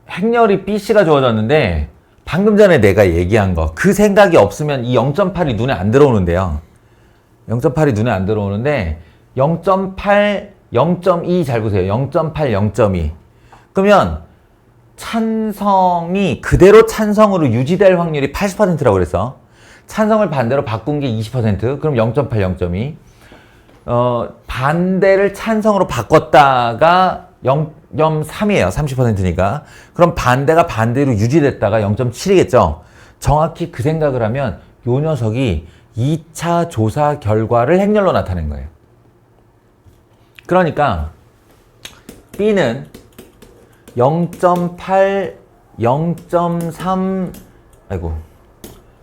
행렬이 BC가 주어졌는데 방금 전에 내가 얘기한 거 그 생각이 없으면 이 0.8이 눈에 안 들어오는데요. 0.8이 눈에 안 들어오는데 0.8, 0.2 잘 보세요. 0.8, 0.2. 그러면 찬성이 그대로 찬성으로 유지될 확률이 80%라고 그랬어. 찬성을 반대로 바꾼 게 20%. 그럼 0.8, 0.2. 반대를 찬성으로 바꿨다가 0.3이에요. 30%니까. 그럼 반대가 반대로 유지됐다가 0.7이겠죠. 정확히 그 생각을 하면 요 녀석이 2차 조사 결과를 행렬로 나타낸 거예요. 그러니까 B는 0.8, 0.3,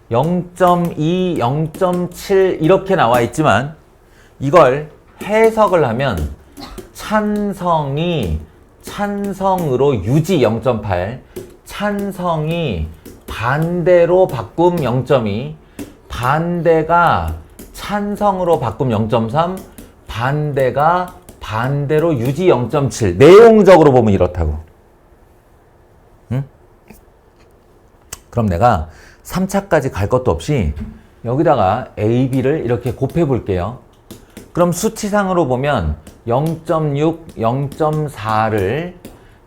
0.2, 0.7 이렇게 나와 있지만 이걸 해석을 하면 찬성이 찬성으로 유지 0.8, 찬성이 반대로 바꿈 0.2, 반대가 찬성으로 바꿈 0.3, 반대가 반대로 유지 0.7. 내용적으로 보면 이렇다고. 응? 그럼 내가 3차까지 갈 것도 없이 여기다가 A, B를 이렇게 곱해 볼게요. 그럼 수치상으로 보면 0.6, 0.4를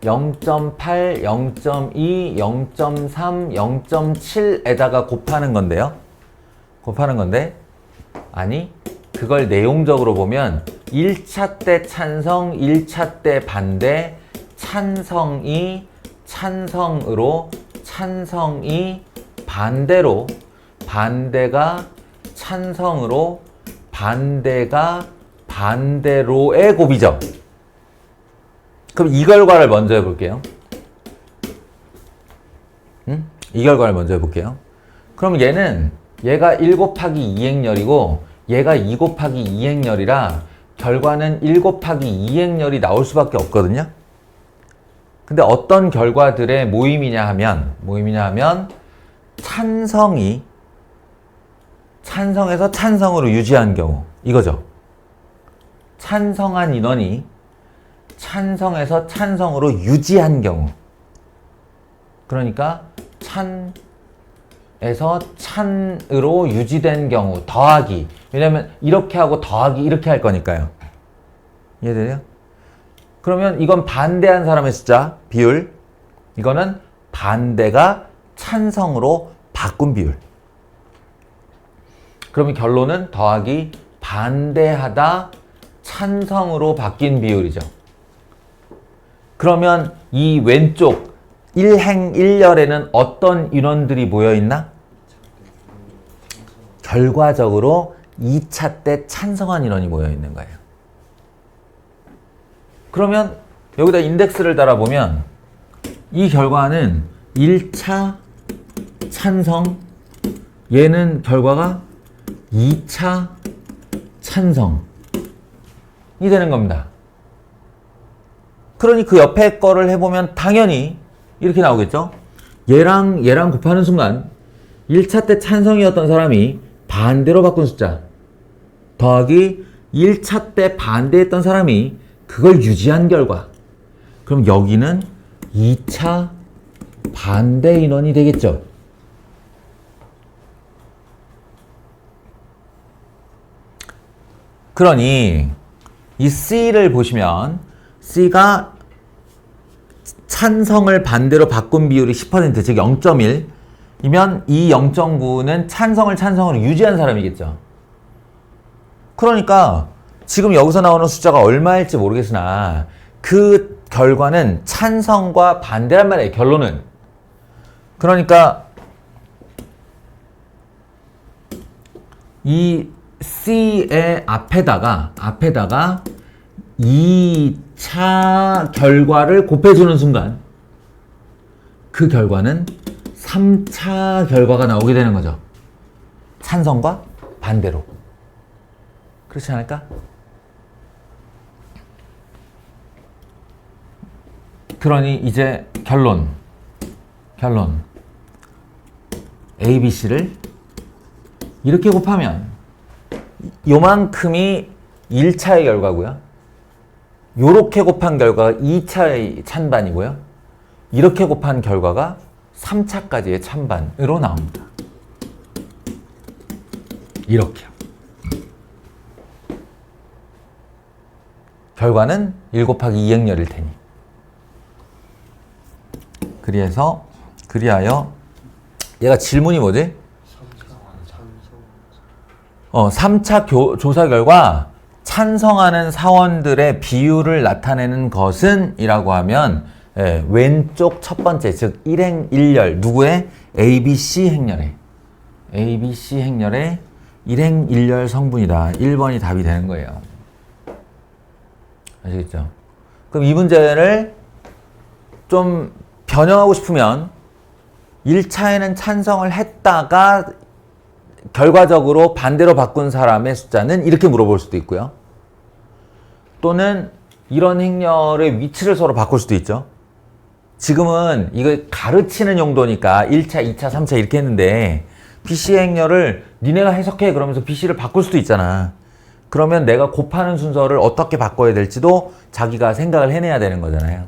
0.8, 0.2, 0.3, 0.7에다가 곱하는 건데요. 곱하는 건데 아니 그걸 내용적으로 보면 1차 때 찬성, 1차 때 반대, 찬성이 찬성으로, 찬성이 반대로, 반대가 찬성으로, 반대가 반대로의 곱이죠. 그럼 이 결과를 먼저 해볼게요. 이 결과를 먼저 해볼게요. 그럼 얘가 1 곱하기 2행렬이고 얘가 2 곱하기 2행렬이라 결과는 1 곱하기 2행렬이 나올 수밖에 없거든요. 근데 어떤 결과들의 모임이냐 하면 찬성이 찬성에서 찬성으로 유지한 경우 이거죠. 찬성한 인원이 찬성에서 찬성으로 유지한 경우 그러니까 찬에서 찬으로 유지된 경우 더하기 왜냐면 이렇게 하고 더하기 이렇게 할 거니까요. 이해돼요? 그러면 이건 반대한 사람의 숫자 비율 이거는 반대가 찬성으로 바꾼 비율. 그러면 결론은 더하기 반대하다 찬성으로 바뀐 비율이죠. 그러면 이 왼쪽 1행 1열에는 어떤 인원들이 모여있나? 결과적으로 2차 때 찬성한 인원이 모여있는 거예요. 그러면 여기다 인덱스를 달아보면 이 결과는 1차 찬성 얘는 결과가 2차 찬성이 되는 겁니다. 그러니 그 옆에 거를 해보면 당연히 이렇게 나오겠죠. 얘랑 곱하는 순간 1차 때 찬성이었던 사람이 반대로 바꾼 숫자 더하기 1차 때 반대했던 사람이 그걸 유지한 결과 그럼 여기는 2차 반대 인원이 되겠죠. 그러니 이 C를 보시면 C가 찬성을 반대로 바꾼 비율이 10% 즉 0.1이면 이 0.9는 찬성으로 유지한 사람이겠죠. 그러니까 지금 여기서 나오는 숫자가 얼마일지 모르겠으나 그 결과는 찬성과 반대란 말이에요. 결론은. 그러니까 이 C의 앞에다가 2차 결과를 곱해주는 순간 그 결과는 3차 결과가 나오게 되는 거죠. 찬성과 반대로. 그렇지 않을까? 그러니 이제 결론 A, B, C를 이렇게 곱하면 요만큼이 1차의 결과고요. 요렇게 곱한 결과가 2차의 찬반이고요. 이렇게 곱한 결과가 3차까지의 찬반으로 나옵니다. 이렇게요. 결과는 1 곱하기 2행렬일 테니. 그리하여 얘가 질문이 뭐지? 3차 조사 결과 찬성하는 사원들의 비율을 나타내는 것은 이라고 하면 왼쪽 첫 번째, 즉 1행 1열 누구의? ABC 행렬의 ABC 행렬의 1행 1열 성분이다. 1번이 답이 되는 거예요. 아시겠죠? 그럼 이 문제를 좀 변형하고 싶으면 1차에는 찬성을 했다가 결과적으로 반대로 바꾼 사람의 숫자는 이렇게 물어볼 수도 있고요. 또는 이런 행렬의 위치를 서로 바꿀 수도 있죠. 지금은 이거 가르치는 용도니까 1차, 2차, 3차 이렇게 했는데 BC 행렬을 니네가 해석해 그러면서 BC를 바꿀 수도 있잖아. 그러면 내가 곱하는 순서를 어떻게 바꿔야 될지도 자기가 생각을 해내야 되는 거잖아요.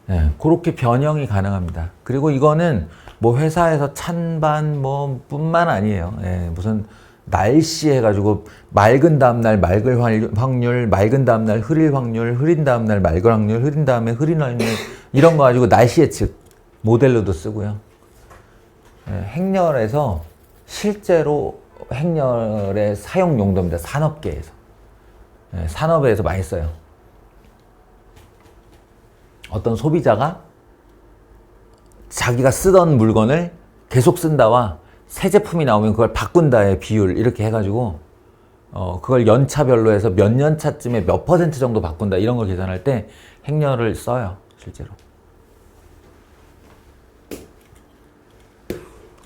네, 그렇게 변형이 가능합니다. 그리고 이거는 뭐 회사에서 찬반 뭐 뿐만 아니에요. 예, 무슨 날씨 해가지고 맑은 다음날 맑을 확률, 맑은 다음날 흐릴 확률, 흐린 다음날 맑을 확률, 흐린 다음에 흐린 확률 이런 거 가지고 날씨 예측 모델로도 쓰고요. 예, 행렬에서 실제로 행렬의 사용 용도입니다. 산업계에서. 예, 산업에서 많이 써요. 어떤 소비자가 자기가 쓰던 물건을 계속 쓴다와 새 제품이 나오면 그걸 바꾼다의 비율 이렇게 해가지고 그걸 연차별로 해서 몇 년 차쯤에 몇 퍼센트 정도 바꾼다 이런 걸 계산할 때 행렬을 써요. 실제로.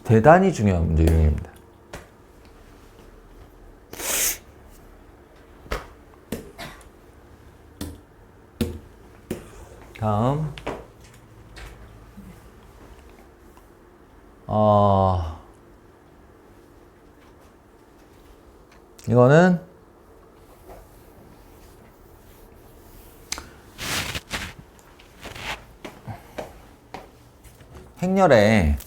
대단히 중요한 문제 유형입니다. 다음 이거는 행렬에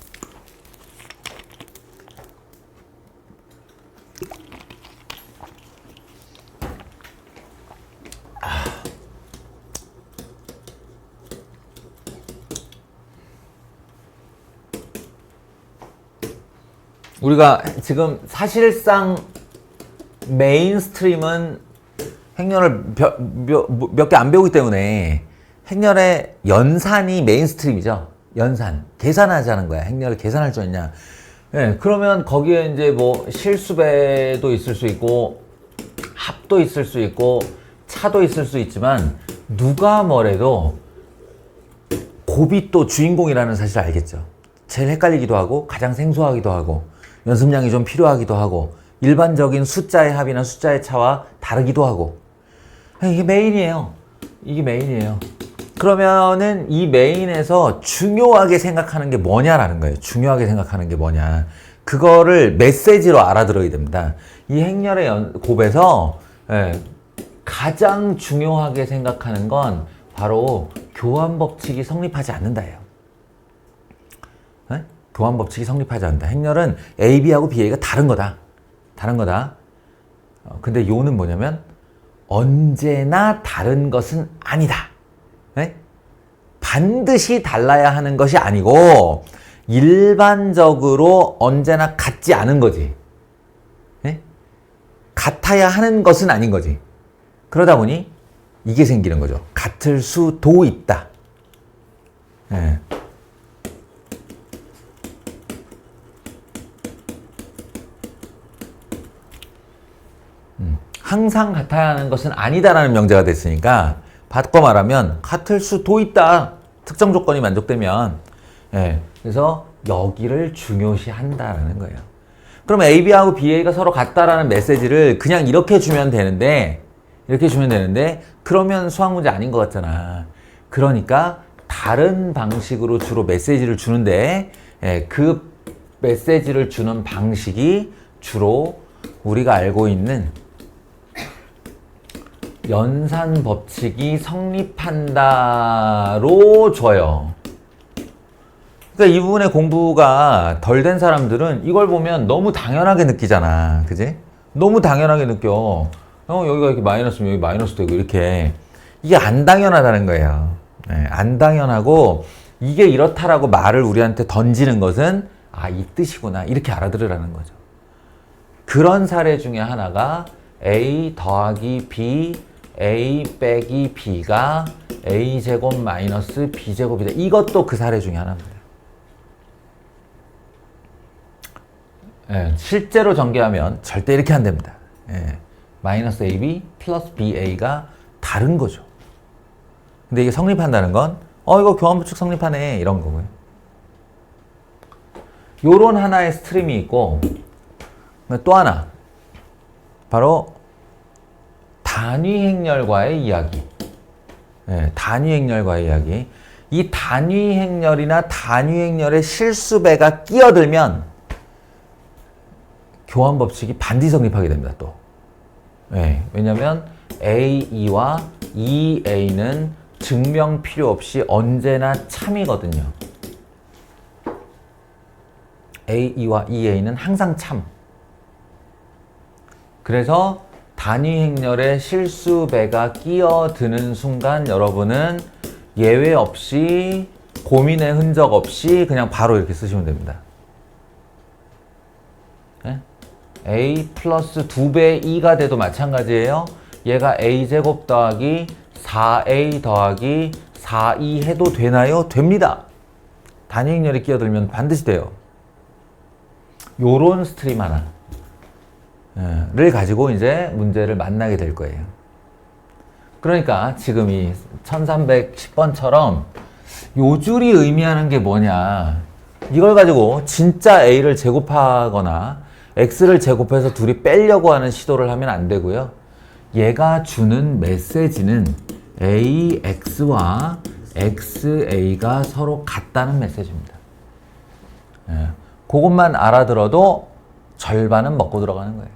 우리가 지금 사실상 메인스트림은 행렬을 몇 개 안 배우기 때문에 행렬의 연산이 메인스트림이죠. 연산. 계산하자는 거야. 행렬을 계산할 줄 아냐. 네, 그러면 거기에 이제 뭐 실수배도 있을 수 있고 합도 있을 수 있고 차도 있을 수 있지만 누가 뭐래도 곱이 또 주인공이라는 사실을 알겠죠. 제일 헷갈리기도 하고 가장 생소하기도 하고 연습량이 좀 필요하기도 하고 일반적인 숫자의 합이나 숫자의 차와 다르기도 하고 이게 메인이에요. 이게 메인이에요. 그러면은 이 메인에서 중요하게 생각하는 게 뭐냐라는 거예요. 중요하게 생각하는 게 뭐냐. 그거를 메시지로 알아들어야 됩니다. 이 행렬의 곱에서 가장 중요하게 생각하는 건 바로 교환 법칙이 성립하지 않는다예요. 교환 법칙이 성립하지 않는다. 행렬은 A, B하고 B, A가 다른 거다. 다른 거다. 근데 요는 뭐냐면 언제나 다른 것은 아니다. 네? 반드시 달라야 하는 것이 아니고 일반적으로 언제나 같지 않은 거지. 네? 같아야 하는 것은 아닌 거지. 그러다 보니 이게 생기는 거죠. 같을 수도 있다. 네. 항상 같아야 하는 것은 아니다라는 명제가 됐으니까 바꿔 말하면 같을 수도 있다. 특정 조건이 만족되면. 그래서 여기를 중요시한다라는 거예요. 그럼 AB하고 BA가 서로 같다라는 메시지를 그냥 이렇게 주면 되는데 그러면 수학 문제 아닌 것 같잖아. 그러니까 다른 방식으로 주로 메시지를 주는데 그 메시지를 주는 방식이 주로 우리가 알고 있는 연산 법칙이 성립한다로 줘요. 그러니까 이 부분의 공부가 덜 된 사람들은 이걸 보면 너무 당연하게 느끼잖아. 그지? 너무 당연하게 느껴. 여기가 이렇게 마이너스면 여기 마이너스 되고 이렇게. 이게 안 당연하다는 거예요. 네, 안 당연하고 이게 이렇다라고 말을 우리한테 던지는 것은 이 뜻이구나. 이렇게 알아들으라는 거죠. 그런 사례 중에 하나가 a 더하기 b, a 빼기 b가 a제곱 마이너스 b제곱이다. 이것도 그 사례 중에 하나입니다. 예, 실제로 전개하면 절대 이렇게 안 됩니다. 예, 마이너스 ab 플러스 ba가 다른 거죠. 근데 이게 성립한다는 건 이거 교환법칙 성립하네 이런 거고요. 요런 하나의 스트림이 있고 또 하나 바로 단위 행렬과의 이야기. 예, 단위 행렬과의 이야기. 이 단위 행렬이나 단위 행렬의 실수배가 끼어들면 교환 법칙이 반드시 성립하게 됩니다. 또. 예, 왜냐하면 A2와 2A는 증명 필요 없이 언제나 참이거든요. A2와 2A는 항상 참. 그래서 단위 행렬의 실수배가 끼어드는 순간 여러분은 예외 없이 고민의 흔적 없이 그냥 바로 이렇게 쓰시면 됩니다. 네? A 플러스 2배 2가 돼도 마찬가지예요. 얘가 A제곱 더하기 4A 더하기 4E 해도 되나요? 됩니다. 단위 행렬이 끼어들면 반드시 돼요. 요런 스트림 하나를 가지고 이제 문제를 만나게 될 거예요. 그러니까 지금 이 1310번처럼 요 줄이 의미하는 게 뭐냐. 이걸 가지고 진짜 A를 제곱하거나 X를 제곱해서 둘이 빼려고 하는 시도를 하면 안 되고요. 얘가 주는 메시지는 AX와 XA가 서로 같다는 메시지입니다. 그것만 알아들어도 절반은 먹고 들어가는 거예요.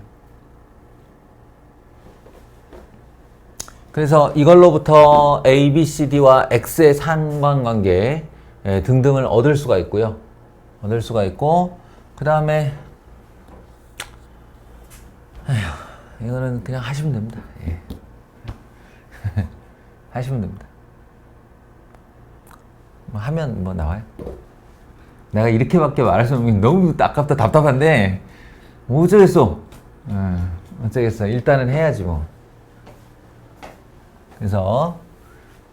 그래서 이걸로부터 A, B, C, D와 X의 상관관계 등등을 얻을 수가 있고요. 얻을 수가 있고 그 다음에 이거는 그냥 하시면 됩니다. 예. 하시면 됩니다. 뭐 하면 뭐 나와요. 내가 이렇게밖에 말할 수 없는 게 너무 아깝다 답답한데 뭐 어쩌겠어. 어쩌겠어. 일단은 해야지 뭐. 그래서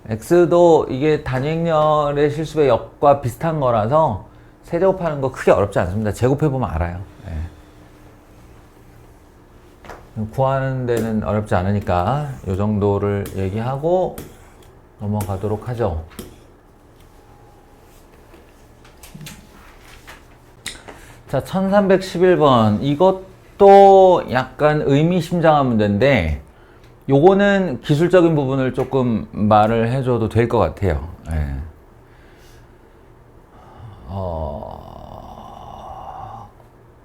X도 이게 단위 행렬의 실수의 역과 비슷한 거라서 세제곱하는 거 크게 어렵지 않습니다. 제곱해보면 알아요. 예. 구하는 데는 어렵지 않으니까 이 정도를 얘기하고 넘어가도록 하죠. 자, 1311번. 이것도 약간 의미심장한 문제인데 요거는 기술적인 부분을 조금 말을 해줘도 될 것 같아요. 예.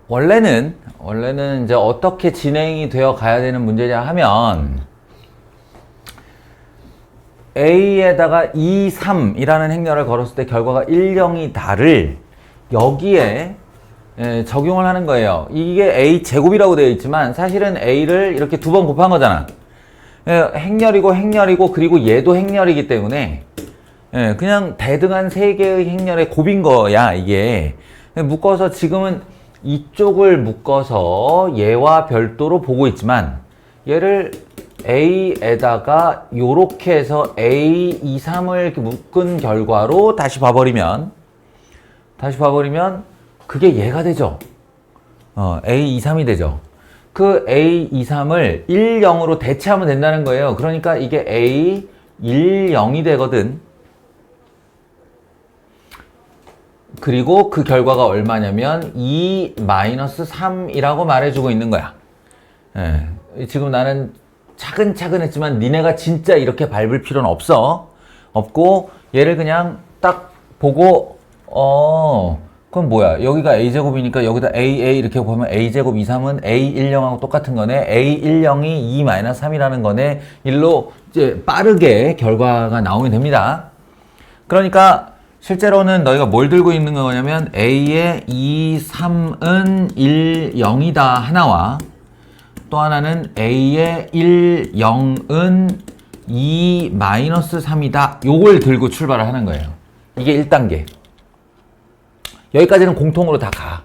원래는 이제 어떻게 진행이 되어 가야 되는 문제냐 하면 A에다가 2, 3이라는 행렬을 걸었을 때 결과가 1, 0이 다를 여기에 적용을 하는 거예요. 이게 A 제곱이라고 되어 있지만 사실은 A를 이렇게 두 번 곱한 거잖아. 행렬이고 그리고 얘도 행렬이기 때문에 그냥 대등한 세 개의 행렬의 곱인 거야 이게. 묶어서 지금은 이쪽을 묶어서 얘와 별도로 보고 있지만 얘를 A에다가 요렇게 해서 A, 2, 3을 이렇게 묶은 결과로 다시 봐버리면 그게 얘가 되죠. A, 2, 3이 되죠. 그 A, 2, 3을 1, 0으로 대체하면 된다는 거예요. 그러니까 이게 A, 1, 0이 되거든. 그리고 그 결과가 얼마냐면 2-3이라고 말해주고 있는 거야. 지금 나는 차근차근 했지만 니네가 진짜 이렇게 밟을 필요는 없고 얘를 그냥 딱 보고 그럼 뭐야? 여기가 a제곱이니까 여기다 a 이렇게 보면 a제곱 23은 a10하고 똑같은 거네. a10이 2-3이라는 거네. 일로 이제 빠르게 결과가 나오면 됩니다. 그러니까 실제로는 너희가 뭘 들고 있는 거냐면 a의 2, 3은 1, 0이다 하나와 또 하나는 a의 1, 0은 2, 3이다. 요걸 들고 출발을 하는 거예요. 이게 1단계. 여기까지는 공통으로 다 가.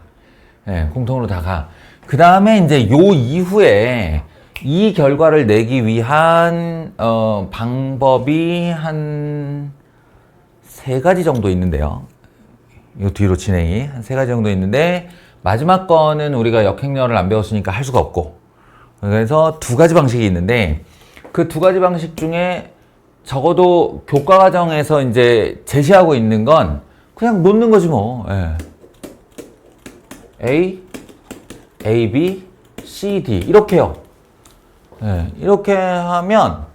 예, 공통으로 다 가. 그 다음에 이제 요 이후에 이 결과를 내기 위한, 방법이 한 3가지 정도 있는데요. 요 뒤로 진행이 한 3가지 정도 있는데, 마지막 거는 우리가 역행렬을 안 배웠으니까 할 수가 없고. 그래서 2가지 방식이 있는데, 그 2가지 방식 중에 적어도 교과 과정에서 이제 제시하고 있는 건 그냥 놓는 거지 뭐. 예. A, B, C, D 이렇게요. 예. 이렇게 하면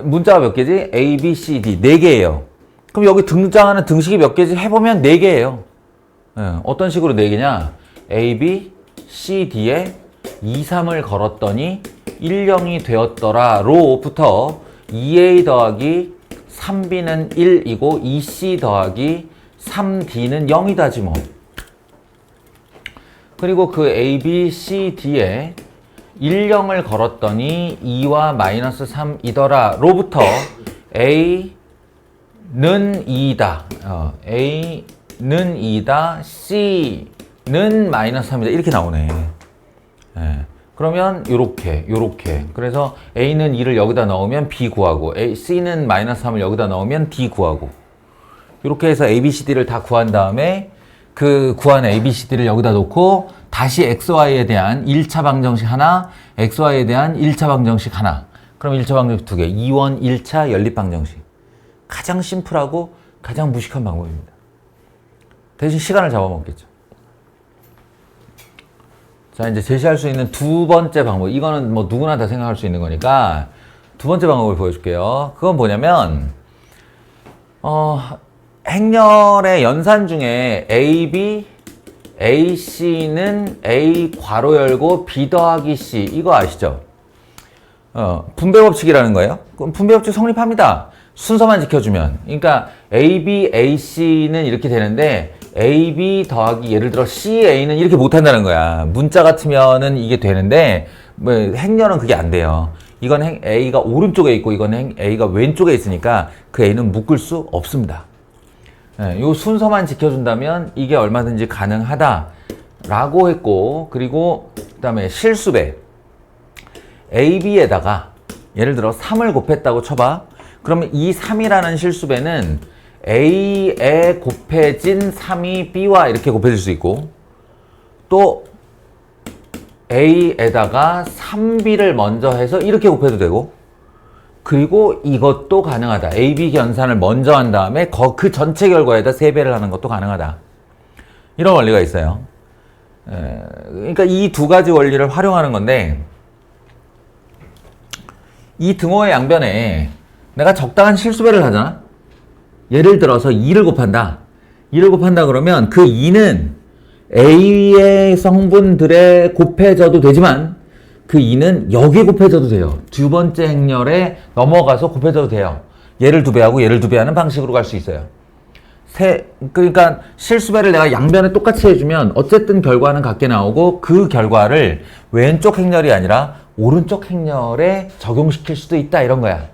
문자가 몇 개지? A, B, C, D 4개예요. 그럼 여기 등장하는 등식이 몇 개지? 해보면 4개예요. 예. 어떤 식으로 4개냐? A, B, C, D에 2, 3을 걸었더니 1, 0이 되었더라 로부터 2A 더하기 3B는 1이고 2C 더하기 3D는 0이다지 뭐. 그리고 그 A, B, C, D에 1, 0을 걸었더니 2와 마이너스 3이더라 로부터 A는 2다. A는 2다. C는 마이너스 3이다. 이렇게 나오네. 예. 그러면 요렇게 그래서 A는 2를 여기다 넣으면 B 구하고 C는 마이너스 3을 여기다 넣으면 D 구하고 이렇게 해서 A, B, C, D를 다 구한 다음에 그 구한 A, B, C, D를 여기다 놓고 다시 X, Y에 대한 1차 방정식 하나, X, Y에 대한 1차 방정식 하나. 그럼 1차 방정식 2개. 2원 1차 연립 방정식. 가장 심플하고 가장 무식한 방법입니다. 대신 시간을 잡아먹겠죠. 자, 이제 제시할 수 있는 2번째 방법. 이거는 뭐 누구나 다 생각할 수 있는 거니까 2번째 방법을 보여줄게요. 그건 뭐냐면, 행렬의 연산 중에 AB, AC는 A 괄호 열고 B 더하기 C. 이거 아시죠? 분배 법칙이라는 거예요. 그럼 분배 법칙 성립합니다. 순서만 지켜주면. 그러니까 AB, AC는 이렇게 되는데 AB 더하기 예를 들어 CA는 이렇게 못한다는 거야. 문자 같으면은 이게 되는데 뭐 행렬은 그게 안 돼요. 이건 A가 오른쪽에 있고 이건 A가 왼쪽에 있으니까 그 A는 묶을 수 없습니다. 요 순서만 지켜준다면 이게 얼마든지 가능하다라고 했고, 그리고 그 다음에 실수배 AB에다가 예를 들어 3을 곱했다고 쳐봐. 그러면 이 3이라는 실수배는 A에 곱해진 3이 B와 이렇게 곱해질 수 있고, 또 A에다가 3B를 먼저 해서 이렇게 곱해도 되고, 그리고 이것도 가능하다. AB 연산을 먼저 한 다음에 그 전체 결과에다 3배를 하는 것도 가능하다. 이런 원리가 있어요. 그러니까 이 2가지 원리를 활용하는 건데, 이 등호의 양변에 내가 적당한 실수배를 하잖아. 예를 들어서 2를 곱한다. 2를 곱한다 그러면 그 2는 A의 성분들에 곱해져도 되지만 그 2는 여기 곱해져도 돼요. 2번째 행렬에 넘어가서 곱해져도 돼요. 얘를 2배하고 얘를 2배하는 방식으로 갈 수 있어요. 그러니까 실수배를 내가 양변에 똑같이 해주면 어쨌든 결과는 같게 나오고, 그 결과를 왼쪽 행렬이 아니라 오른쪽 행렬에 적용시킬 수도 있다, 이런 거야.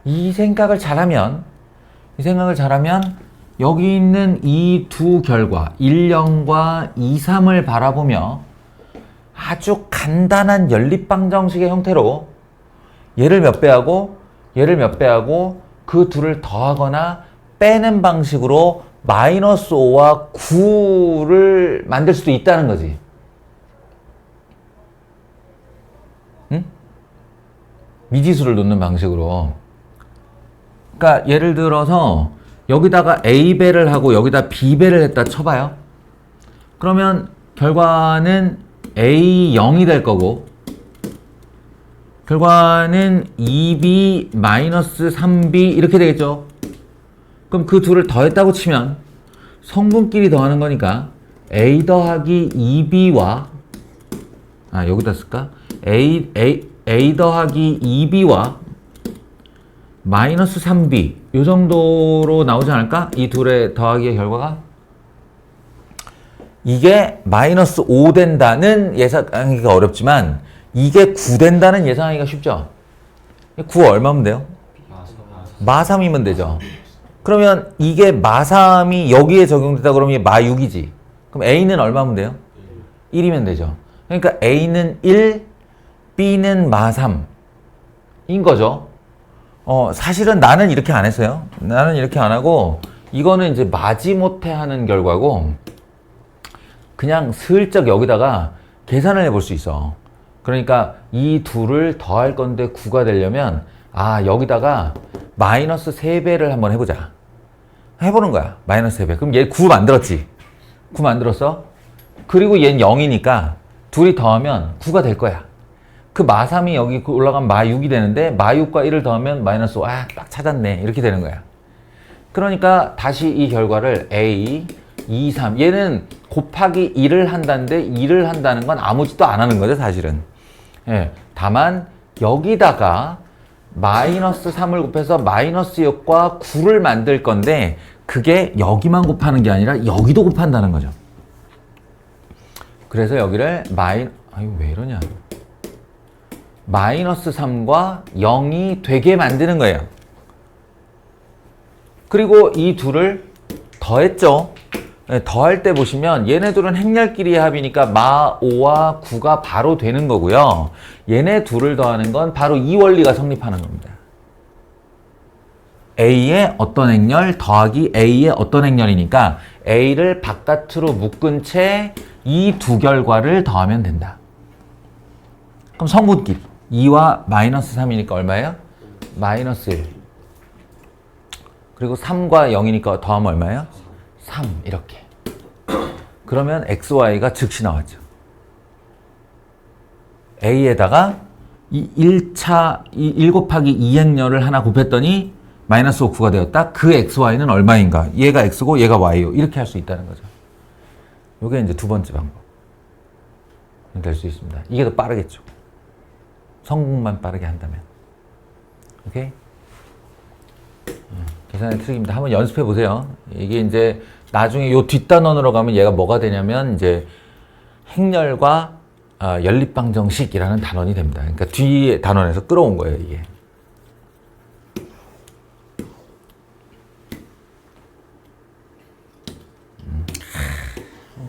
이 생각을 잘하면 여기 있는 이 2 결과 1, 0과 2, 3을 바라보며 아주 간단한 연립방정식의 형태로 얘를 몇 배하고 그 둘을 더하거나 빼는 방식으로 마이너스 5와 9를 만들 수도 있다는 거지. 응? 미지수를 놓는 방식으로. 그러니까 예를 들어서 여기다가 A배를 하고 여기다 B배를 했다 쳐봐요. 그러면 결과는 A0이 될 거고, 결과는 2B-3B 이렇게 되겠죠. 그럼 그 둘을 더했다고 치면 성분끼리 더하는 거니까 a 더하기 2b와 여기다 쓸까? a 더하기 2b와 마이너스 3b 요 정도로 나오지 않을까? 이 둘의 더하기의 결과가 이게 마이너스 5 된다는 예상하기가 어렵지만 이게 9 된다는 예상하기가 쉽죠? 9 얼마면 돼요? 마3이면 되죠. 그러면 이게 마3이 여기에 적용된다 그러면 이게 마6이지. 그럼 A는 얼마면 돼요? 1이면 되죠. 그러니까 A는 1, B는 마3인 거죠. 사실은 나는 이렇게 안 했어요. 나는 이렇게 안 하고 이거는 이제 마지못해 하는 결과고 그냥 슬쩍 여기다가 계산을 해볼 수 있어. 그러니까 이 둘을 더할 건데 9가 되려면 여기다가 마이너스 3배를 한번 해보자. 해보는 거야. 마이너스 3배. 그럼 얘 9 만들었지? 9 만들었어? 그리고 얘는 0이니까 둘이 더하면 9가 될 거야. 그 마3이 여기 올라가면 마6이 되는데 마6과 1을 더하면 마이너스 5. 딱 찾았네. 이렇게 되는 거야. 그러니까 다시 이 결과를 A, 2, 3 얘는 곱하기 1을 한다는데 1을 한다는 건 아무 짓도 안 하는 거죠 사실은. 예, 다만 여기다가 마이너스 3을 곱해서 마이너스 6과 9를 만들 건데 그게 여기만 곱하는 게 아니라 여기도 곱한다는 거죠. 그래서 여기를 왜 이러냐 마이너스 3과 0이 되게 만드는 거예요. 그리고 이 둘을 더했죠. 네, 더할 때 보시면 얘네들은 행렬끼리의 합이니까 마5와 9가 바로 되는 거고요. 얘네 둘을 더하는 건 바로 이 원리가 성립하는 겁니다. A의 어떤 행렬 더하기 A의 어떤 행렬이니까 A를 바깥으로 묶은 채 이 두 결과를 더하면 된다. 그럼 성분끼리 2와 마이너스 3이니까 얼마예요? 마이너스 1. 그리고 3과 0이니까 더하면 얼마예요? 3 이렇게. 그러면 XY가 즉시 나왔죠. A에다가 이 1차 1 곱하기 2 행렬을 하나 곱했더니 마이너스 5, 9가 되었다. 그 XY는 얼마인가? 얘가 X고 얘가 Y요. 이렇게 할 수 있다는 거죠. 이게 이제 두 번째 방법. 될 수 있습니다. 이게 더 빠르겠죠. 성공만 빠르게 한다면. 오케이? 계산의 트릭입니다. 한번 연습해 보세요. 이게 이제 나중에 요 뒷단원으로 가면 얘가 뭐가 되냐면 이제 행렬과 연립방정식이라는 단원이 됩니다. 그러니까 뒤에 단원에서 끌어온 거예요, 이게.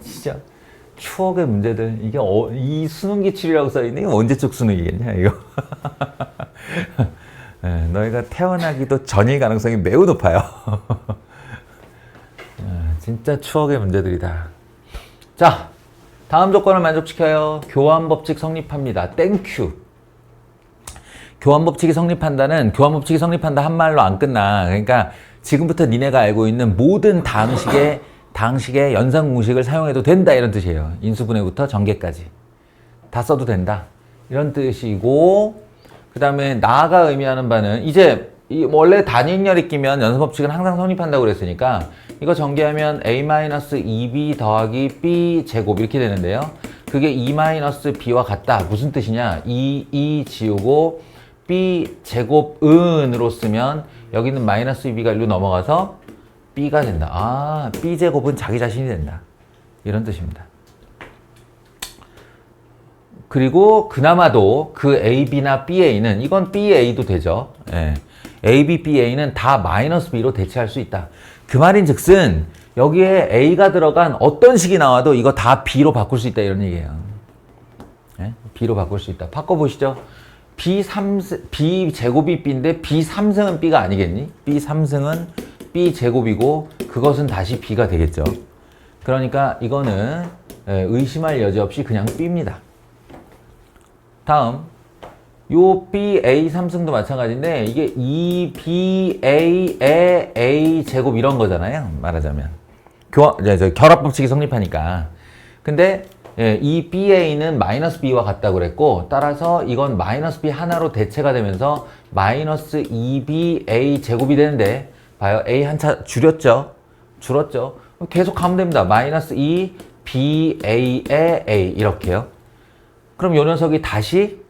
진짜 추억의 문제들. 이게 이 수능 기출이라고 써있는 게 언제적 수능이겠냐, 이거. 네, 너희가 태어나기도 전일 가능성이 매우 높아요. 진짜 추억의 문제들이다. 자, 다음 조건을 만족시켜요. 교환법칙 성립합니다. 땡큐. 교환법칙이 성립한다 한 말로 안 끝나. 그러니까 지금부터 니네가 알고 있는 모든 다항식의 연산공식을 사용해도 된다 이런 뜻이에요. 인수분해부터 전개까지 다 써도 된다 이런 뜻이고, 그 다음에 나가 의미하는 바는 이제 원래 단위행렬이 끼면 연산법칙은 항상 성립한다고 그랬으니까 이거 전개하면 a-2b 더하기 b 제곱 이렇게 되는데요. 그게 2-b와 같다. 무슨 뜻이냐? 2 지우고 b 제곱은으로 쓰면 여기는 마이너스 2b가 일로 넘어가서 b가 된다. b 제곱은 자기 자신이 된다. 이런 뜻입니다. 그리고 그나마도 그 AB나 BA는 이건 BA도 되죠. 예. AB, BA는 다 마이너스 B로 대체할 수 있다. 그 말인 즉슨 여기에 A가 들어간 어떤 식이 나와도 이거 다 B로 바꿀 수 있다 이런 얘기예요. 예? B로 바꿀 수 있다. 바꿔보시죠. B 제곱이 B인데 B 3승은 B가 아니겠니? B 3승은 B 제곱이고 그것은 다시 B가 되겠죠. 그러니까 이거는 의심할 여지 없이 그냥 B입니다. 다음 요 BA 3승도 마찬가지인데 이게 2BA의 A 제곱 이런 거잖아요. 말하자면 결합법칙이 성립하니까. 근데 이 BA는 마이너스 B와 같다고 그랬고, 따라서 이건 마이너스 B 하나로 대체가 되면서 마이너스 2BA 제곱이 되는데 봐요. A 한 차 줄었죠. 계속 가면 됩니다. 마이너스 2 BA에 A 이렇게요. 그럼 요 녀석이 다시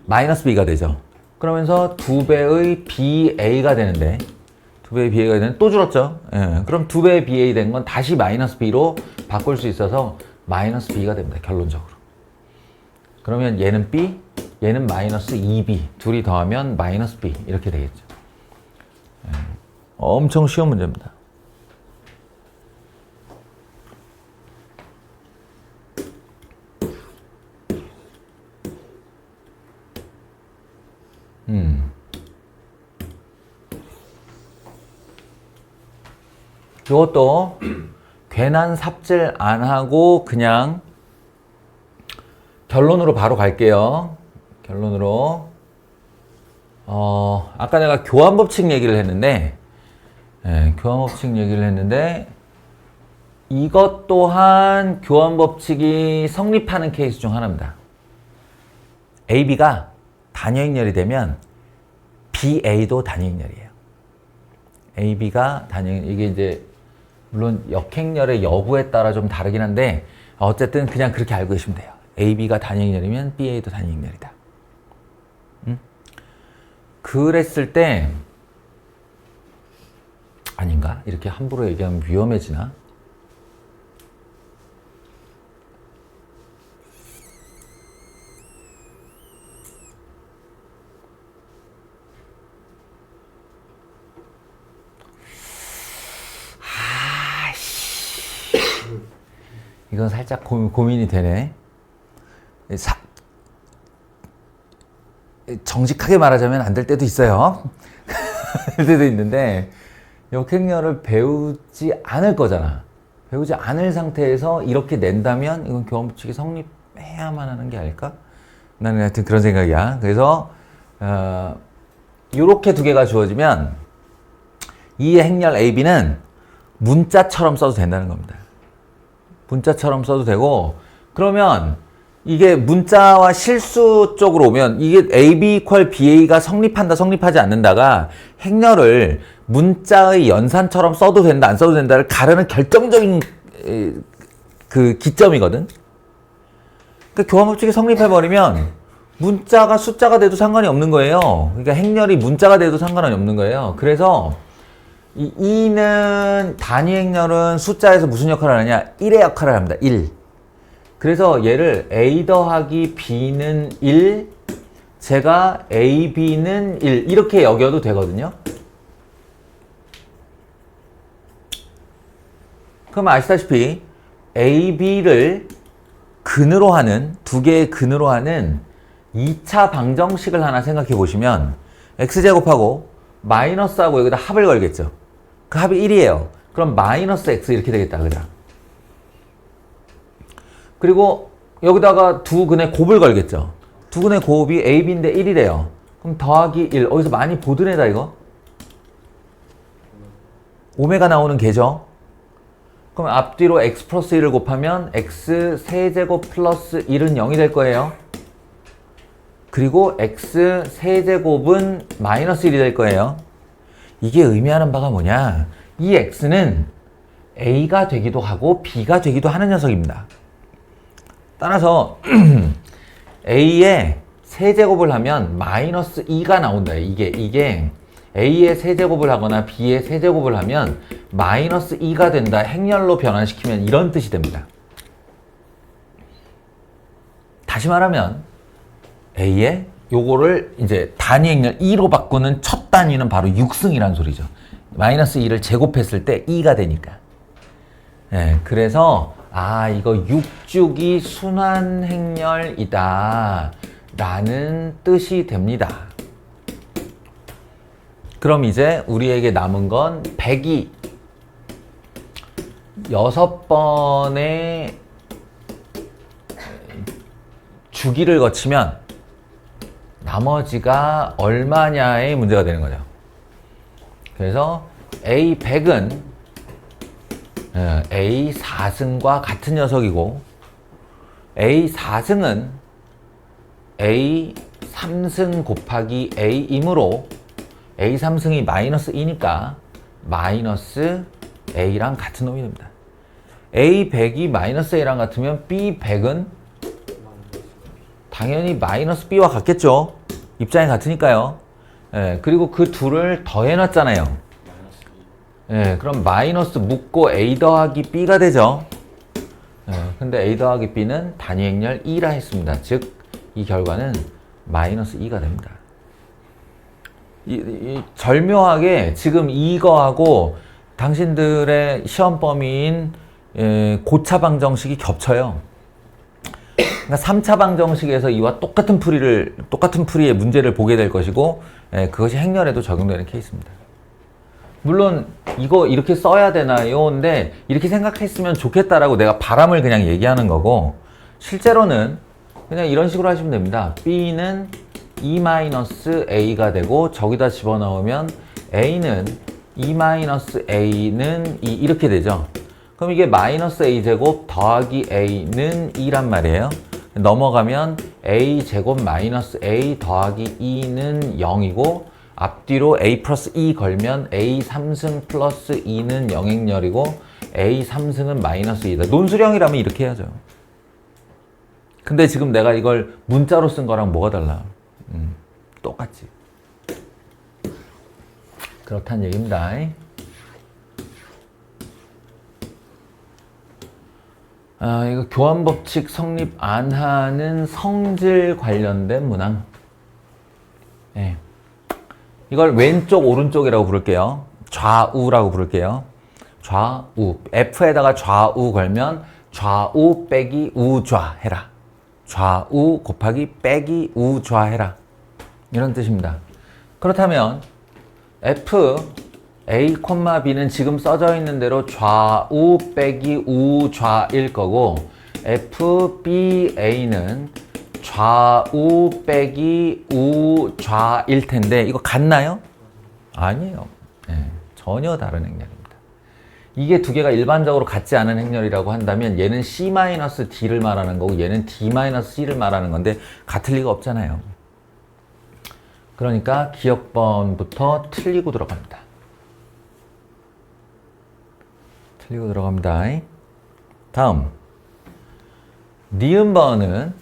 마이너스 B가 되죠. 그러면서 2배의 BA가 되는데 2배의 BA가 되는데 또 줄었죠. 예, 그럼 2배의 BA 된 건 다시 마이너스 B로 바꿀 수 있어서 마이너스 B가 됩니다. 결론적으로. 그러면 얘는 B, 얘는 마이너스 2B 둘이 더하면 마이너스 B 이렇게 되겠죠. 예, 엄청 쉬운 문제입니다. 이것도 괜한 삽질 안 하고 그냥 결론으로 바로 갈게요. 결론으로. 아까 내가 교환법칙 얘기를 했는데, 교환법칙 얘기를 했는데, 이것 또한 교환법칙이 성립하는 케이스 중 하나입니다. AB가 단여행렬이 되면 BA도 단여행렬이에요. AB가 단여행, 이게 이제 물론 역행렬의 여부에 따라 좀 다르긴 한데 어쨌든 그냥 그렇게 알고 계시면 돼요. AB가 단여행렬이면 BA도 단여행렬이다. 그랬을 때 아닌가? 이렇게 함부로 얘기하면 위험해지나? 이건 살짝 고민이 되네. 정직하게 말하자면 안 될 때도 있어요. 될 때도 있는데 역행렬을 배우지 않을 거잖아. 배우지 않을 상태에서 이렇게 낸다면 이건 교환법칙이 성립해야만 하는 게 아닐까? 나는 하여튼 그런 생각이야. 그래서 이렇게 두 개가 주어지면 이 행렬 AB는 문자처럼 써도 된다는 겁니다. 문자처럼 써도 되고, 그러면 이게 문자와 실수 쪽으로 오면 이게 AB equal BA가 성립한다 성립하지 않는다가 행렬을 문자의 연산처럼 써도 된다 안 써도 된다를 가르는 결정적인 그 기점이거든. 그러니까 교환법칙이 성립해버리면 문자가 숫자가 돼도 상관이 없는 거예요. 그러니까 행렬이 문자가 돼도 상관이 없는 거예요. 그래서 이 2는 단위 행렬은 숫자에서 무슨 역할을 하느냐? 1의 역할을 합니다. 1. 그래서 얘를 A 더하기 B는 1, 제가 AB는 1 이렇게 여겨도 되거든요. 그럼 아시다시피 AB를 근으로 하는, 두 개의 근으로 하는 2차 방정식을 하나 생각해 보시면 x제곱하고 마이너스하고 여기다 합을 걸겠죠. 그 합이 1이에요. 그럼 마이너스 x 이렇게 되겠다. 그죠? 그리고 여기다가 두 근의 곱을 걸겠죠. 두 근의 곱이 AB인데 1이래요. 그럼 더하기 1. 어디서 많이 보던 애다 이거? 오메가 나오는 개죠. 그럼 앞뒤로 x 플러스 1을 곱하면 x 세제곱 플러스 1은 0이 될 거예요. 그리고 x 세제곱은 마이너스 1이 될 거예요. 이게 의미하는 바가 뭐냐? 이 x는 a가 되기도 하고 b가 되기도 하는 녀석입니다. 따라서 a의 세제곱을 하면 마이너스 2가 나온다. 이게 a의 세제곱을 하거나 b의 세제곱을 하면 마이너스 2가 된다. 행렬로 변환시키면 이런 뜻이 됩니다. 다시 말하면 a의 요거를 이제 단위 행렬 2로 바꾸는 첫 단위는 바로 6승이라는 소리죠. 마이너스 2를 제곱했을 때 2가 되니까. 네, 그래서 이거 6죽이 순환 행렬이다 라는 뜻이 됩니다. 그럼 이제 우리에게 남은 건 100이 6번의 주기를 거치면 나머지가 얼마냐의 문제가 되는 거죠. 그래서 A100은 A4승과 같은 녀석이고 A4승은 A3승 곱하기 A이므로 A3승이 마이너스 2니까 마이너스 A랑 같은 놈이 됩니다. A100이 마이너스 A랑 같으면 B100은 당연히 마이너스 B와 같겠죠. 입장이 같으니까요. 예, 그리고 그 둘을 더해놨잖아요. 예, 그럼 마이너스 묶고 A 더하기 B가 되죠. 예, 근데 A 더하기 B는 단위 행렬 2라 했습니다. 즉, 이 결과는 마이너스 2가 됩니다. 절묘하게 지금 이거하고 당신들의 시험 범위인 고차 방정식이 겹쳐요. 그러니까 3차 방정식에서 이와 똑같은 풀이의 문제를 보게 될 것이고, 그것이 행렬에도 적용되는 케이스입니다. 물론 이거 이렇게 써야 되나요? 근데 이렇게 생각했으면 좋겠다라고 내가 바람을 그냥 얘기하는 거고, 실제로는 그냥 이런 식으로 하시면 됩니다. B는 E-A가 되고 저기다 집어넣으면 A는 E-A는 이렇게 되죠. 그럼 이게 마이너스 A제곱 더하기 A는 2란 말이에요. 넘어가면 A제곱 마이너스 A 더하기 2는 0이고 앞뒤로 A 플러스 2 걸면 A 3승 플러스 2는 영행렬이고 A 3승은 마이너스 2다. 논술형이라면 이렇게 해야죠. 근데 지금 내가 이걸 문자로 쓴 거랑 뭐가 달라? 똑같지. 그렇다는 얘기입니다. 이거 교환법칙 성립 안 하는 성질 관련된 문항. 네. 이걸 왼쪽, 오른쪽이라고 부를게요. 좌우라고 부를게요. 좌우. F에다가 좌우 걸면 좌우 빼기 우좌 해라. 좌우 곱하기 빼기 우좌 해라. 이런 뜻입니다. 그렇다면 F A, B는 지금 써져 있는 대로 좌우 빼기 우좌일 거고 F, B, A는 좌우 빼기 우좌일 텐데 이거 같나요? 아니에요. 네, 전혀 다른 행렬입니다. 이게 두 개가 일반적으로 같지 않은 행렬이라고 한다면 얘는 C-D를 말하는 거고 얘는 D-C를 말하는 건데 같을 리가 없잖아요. 그러니까 기억번부터 틀리고 들어갑니다. 틀리고 들어갑니다. 다음 니은번은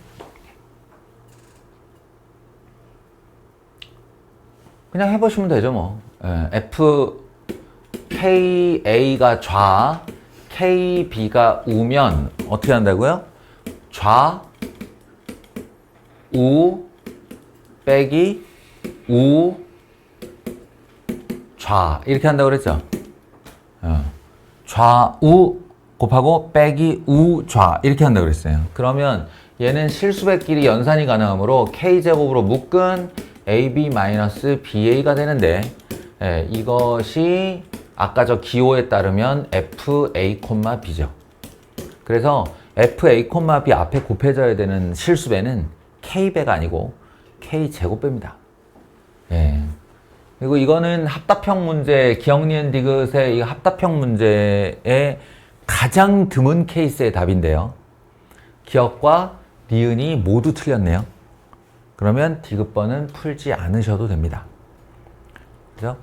그냥 해보시면 되죠 뭐. F KA가 좌 KB가 우면 어떻게 한다고요? 좌 우 빼기 우 좌 이렇게 한다고 그랬죠? 좌우 곱하고 빼기 우좌 이렇게 한다고 그랬어요. 그러면 얘는 실수배끼리 연산이 가능하므로 K제곱으로 묶은 AB-BA가 되는데 이것이 아까 저 기호에 따르면 FA, B죠. 그래서 FA, B 앞에 곱해져야 되는 실수배는 K배가 아니고 K제곱배입니다. 그리고 이거는 합답형 문제, 기억, 니은, 디귿의 이 합답형 문제의 가장 드문 케이스의 답인데요. 기억과 니은이 모두 틀렸네요. 그러면 디귿번은 풀지 않으셔도 됩니다. 그죠?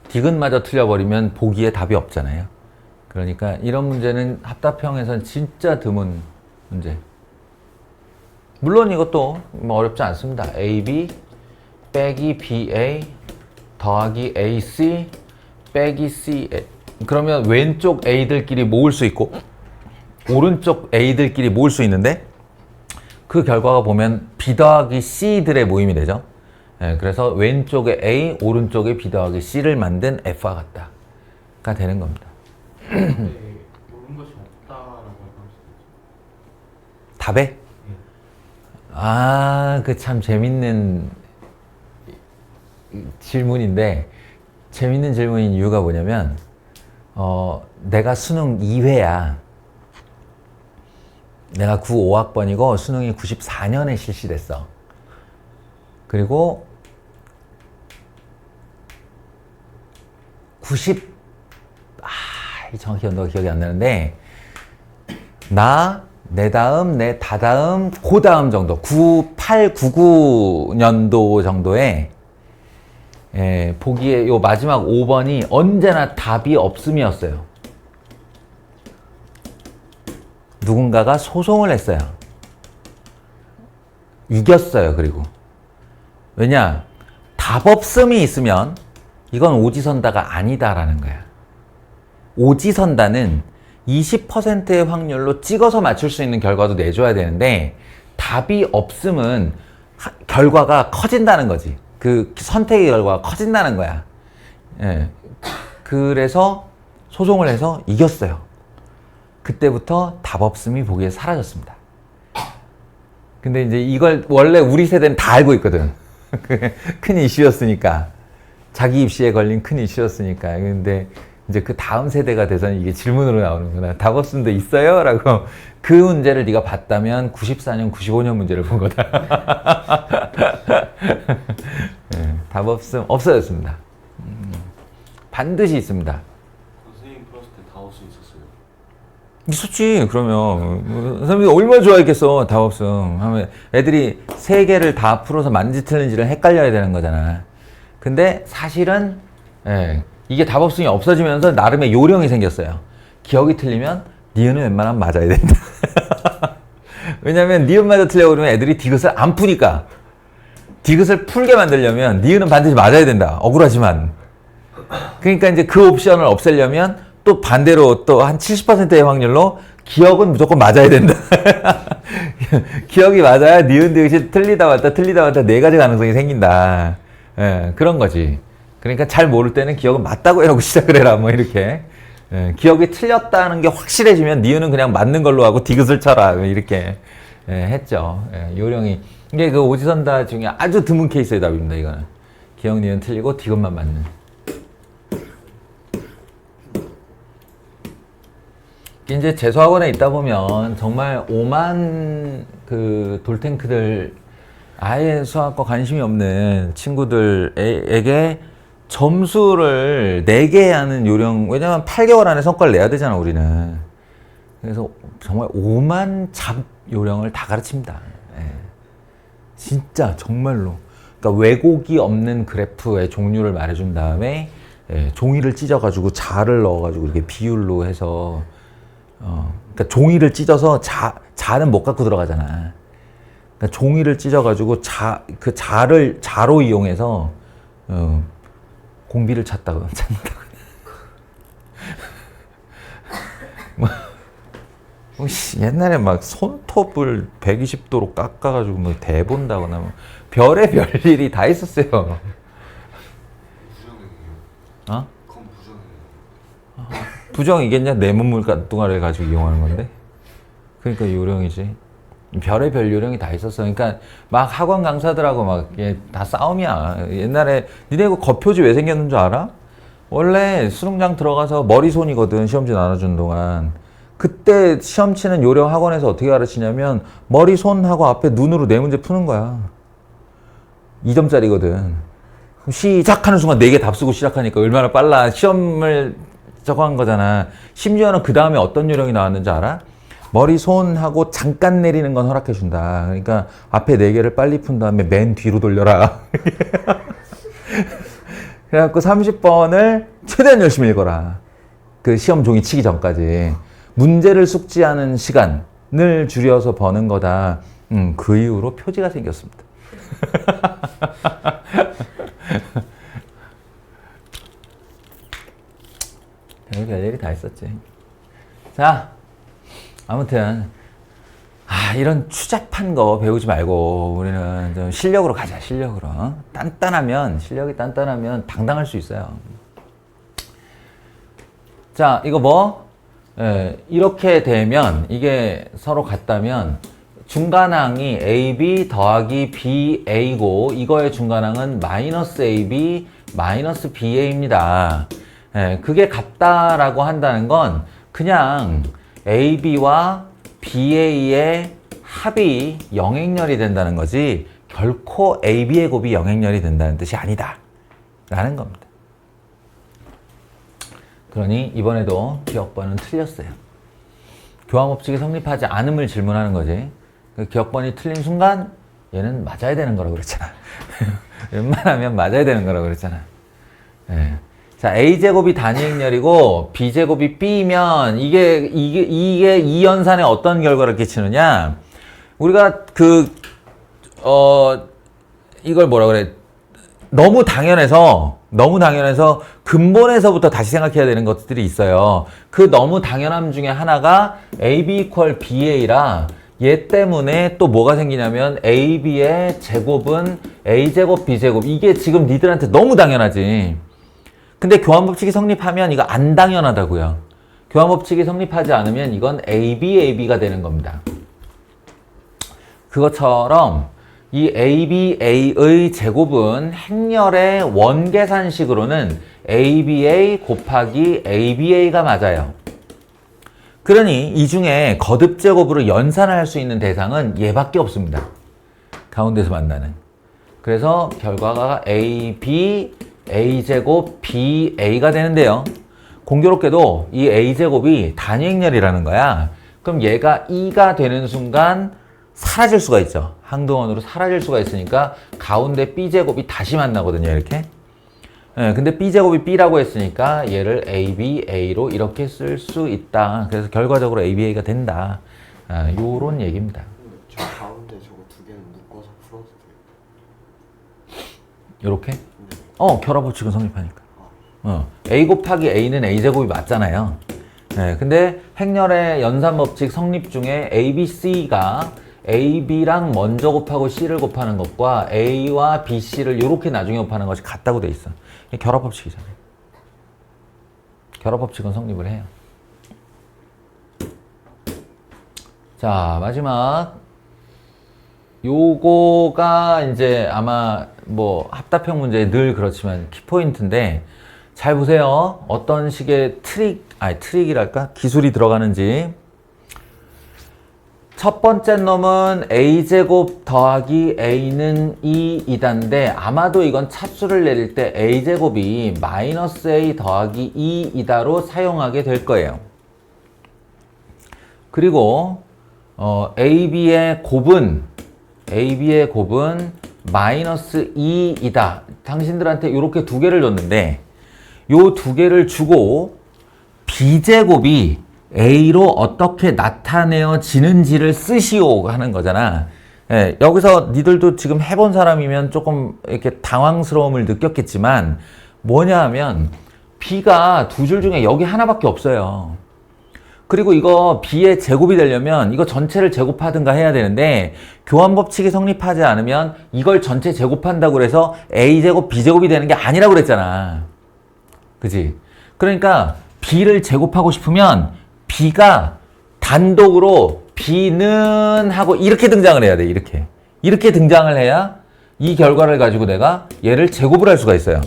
디귿마저 틀려버리면 보기에 답이 없잖아요. 그러니까 이런 문제는 합답형에서는 진짜 드문 문제. 물론 이것도 뭐 어렵지 않습니다. AB 빼기 BA 더하기 AC 빼기 CA. 그러면 왼쪽 A들끼리 모을 수 있고 오른쪽 A들끼리 모을 수 있는데 그 결과가 보면 B 더하기 C들의 모임이 되죠. 그래서 왼쪽에 A, 오른쪽에 B 더하기 C를 만든 F와 같다가 되는 겁니다. 모르는 것이 없다라고 답에? 그 참 재밌는 질문인데 재밌는 질문인 이유가 뭐냐면 내가 수능 2회야. 내가 95학번이고 수능이 94년에 실시됐어. 그리고 정확히 연도가 기억이 안 나는데 내 다음, 내 다다음, 그 다음 정도 98, 99년도 정도에 보기에 요 마지막 5번이 언제나 답이 없음이었어요. 누군가가 소송을 했어요. 이겼어요. 그리고 왜냐? 답 없음이 있으면 이건 오지선다가 아니다라는 거야. 오지선다는 20%의 확률로 찍어서 맞출 수 있는 결과도 내줘야 되는데 답이 없음은 결과가 커진다는 거지. 그 선택의 결과가 커진다는 거야. 예. 그래서 소송을 해서 이겼어요. 그때부터 답 없음이 보기에 사라졌습니다. 근데 이제 이걸 원래 우리 세대는 다 알고 있거든. 큰 이슈였으니까. 자기 입시에 걸린 큰 이슈였으니까. 근데 이제 그 다음 세대가 돼서는 이게 질문으로 나오는구나. 답 없음도 있어요? 라고. 그 문제를 네가 봤다면 94년, 95년 문제를 본 거다. 네, 답 없음 없어졌습니다. 반드시 있습니다. 선생님 풀었을 때 다 없음 있었어요. 있었지. 그러면 선생님이 얼마나 좋아했겠어. 답 없음 하면 애들이 세 개를 다 풀어서 맞는지 틀린지를 헷갈려야 되는 거잖아. 근데 사실은 이게 답 없음이 없어지면서 나름의 요령이 생겼어요. 기억이 틀리면 니은은 웬만하면 맞아야 된다. 왜냐면 니은마저 틀려고 그러면 애들이 디귿을 안 푸니까. 디귿을 풀게 만들려면 니은은 반드시 맞아야 된다. 억울하지만. 그러니까 이제 그 옵션을 없애려면 또 반대로 또 한 70%의 확률로 기억은 무조건 맞아야 된다. 기억이 맞아야 니은 디귿이 틀리다 맞다 네 가지 가능성이 생긴다. 그런 거지. 그러니까 잘 모를 때는 기억은 맞다고 해놓고 시작을 해라. 뭐 이렇게. 기억이 틀렸다는 게 확실해지면 니은은 그냥 맞는 걸로 하고 디귿을 쳐라. 이렇게 했죠. 요령이. 이게 그 오지선다 중에 아주 드문 케이스의 답입니다. 이거는. 기억, 니은 틀리고 디귿만 맞는. 이제 재수학원에 있다 보면 정말 오만 그 돌탱크들 아예 수학과 관심이 없는 친구들에게 점수를 내게 하는 요령, 왜냐면 8개월 안에 성과를 내야 되잖아, 우리는. 그래서 정말 오만 잡 요령을 다 가르칩니다. 진짜, 정말로. 그러니까 왜곡이 없는 그래프의 종류를 말해준 다음에, 종이를 찢어가지고 자를 넣어가지고 이렇게 비율로 해서, 그러니까 종이를 찢어서 자는 못 갖고 들어가잖아. 그러니까 종이를 찢어가지고 그 자로 이용해서, 공비를 찾는다고. 옛날에 막 손톱을 120도로 깎아가지고 뭐 대본다거나 뭐 별의 별일이 다 있었어요. 부정행위요. 어? 그건 부정행위. 부정이겠냐? 내 몸물 뚱아리를 가지고 이용하는 건데. 그러니까 요령이지. 별의 별 요령이 다 있었어. 그러니까 막 학원 강사들하고 막 다 싸움이야. 옛날에 니네 이거 겉표지 왜 생겼는 줄 알아? 원래 수능장 들어가서 머리손이거든. 시험지 나눠준 동안. 그때 시험 치는 요령 학원에서 어떻게 가르치냐면 머리손하고 앞에 눈으로 네 문제 푸는 거야. 2점짜리거든. 시작하는 순간 4개 답 쓰고 시작하니까 얼마나 빨라. 시험을 저거 한 거잖아. 심지어는 그 다음에 어떤 요령이 나왔는지 알아? 머리, 손하고 잠깐 내리는 건 허락해준다. 그러니까 앞에 4개를 빨리 푼 다음에 맨 뒤로 돌려라. 그래갖고 30번을 최대한 열심히 읽어라. 그 시험 종이 치기 전까지. 문제를 숙지하는 시간을 줄여서 버는 거다. 그 이후로 표지가 생겼습니다. 별일이 다 있었지. 자, 아무튼 이런 추잡한 거 배우지 말고 우리는 좀 실력으로 가자. 실력으로. 실력이 단단하면 당당할 수 있어요. 자, 이거 뭐? 이렇게 되면 이게 서로 같다면 중간항이 AB 더하기 BA고 이거의 중간항은 마이너스 AB 마이너스 BA입니다. 그게 같다라고 한다는 건 그냥 AB와 BA의 합이 영행렬이 된다는 거지 결코 AB의 곱이 영행렬이 된다는 뜻이 아니다 라는 겁니다. 그러니 이번에도 기억번은 틀렸어요. 교환법칙이 성립하지 않음을 질문하는 거지. 기억번이 틀린 순간 얘는 맞아야 되는 거라고 그랬잖아. 웬만하면 맞아야 되는 거라고 그랬잖아. 예. 자, a제곱이 단위행렬이고 b제곱이 b면 이게 이 연산에 어떤 결과를 끼치느냐? 우리가 이걸 뭐라 그래? 너무 당연해서 근본에서부터 다시 생각해야 되는 것들이 있어요. 그 너무 당연함 중에 하나가 AB = BA라 얘 때문에 또 뭐가 생기냐면 AB의 제곱은 A제곱 B제곱 이게 지금 니들한테 너무 당연하지. 근데 교환법칙이 성립하면 이거 안 당연하다고요. 교환법칙이 성립하지 않으면 이건 AB가 되는 겁니다. 그것처럼 이 ABA의 제곱은 행렬의 원계산식으로는 ABA 곱하기 ABA가 맞아요. 그러니 이 중에 거듭제곱으로 연산을 할 수 있는 대상은 얘밖에 없습니다. 가운데서 만나는. 그래서 결과가 AB, A제곱, BA가 되는데요. 공교롭게도 이 A제곱이 단위행렬이라는 거야. 그럼 얘가 2가 되는 순간 사라질 수가 있죠. 항등원으로 사라질 수가 있으니까 가운데 B제곱이 다시 만나거든요. 이렇게. 예, 근데 B제곱이 B라고 했으니까 얘를 ABA로 이렇게 쓸 수 있다. 그래서 결과적으로 ABA가 된다. 요런 얘기입니다. 저 가운데 저거 두 개는 묶어서 풀어도 돼요? 요렇게? 네. 결합법칙은 성립하니까. A 곱하기 A는 A제곱이 맞잖아요. 예, 근데 행렬의 연산법칙 성립 중에 A, B, C가 AB랑 먼저 곱하고 C를 곱하는 것과 A와 B, C를 이렇게 나중에 곱하는 것이 같다고 돼 있어. 이게 결합법칙이잖아요. 결합법칙은 성립을 해요. 자, 마지막. 요거가 이제 아마 뭐 합답형 문제에 늘 그렇지만 키포인트인데 잘 보세요. 어떤 식의 트릭이랄까? 기술이 들어가는지. 첫 번째 놈은 A제곱 더하기 A는 2이다인데 아마도 이건 차수를 내릴 때 A제곱이 마이너스 A 더하기 2이다로 사용하게 될 거예요. 그리고 AB의 곱은 마이너스 2이다. 당신들한테 이렇게 두 개를 줬는데 요 두 개를 주고 B제곱이 A로 어떻게 나타내어지는지를 쓰시오 하는 거잖아. 예, 여기서 니들도 지금 해본 사람이면 조금 이렇게 당황스러움을 느꼈겠지만 뭐냐 하면 B가 두 줄 중에 여기 하나밖에 없어요. 그리고 이거 B의 제곱이 되려면 이거 전체를 제곱하든가 해야 되는데 교환법칙이 성립하지 않으면 이걸 전체 제곱한다고 그래서 A제곱, B제곱이 되는 게 아니라고 그랬잖아. 그치? 그러니까 B를 제곱하고 싶으면 B가 단독으로 B는 하고 이렇게 등장을 해야 돼. 이렇게 등장을 해야 이 결과를 가지고 내가 얘를 제곱을 할 수가 있어요.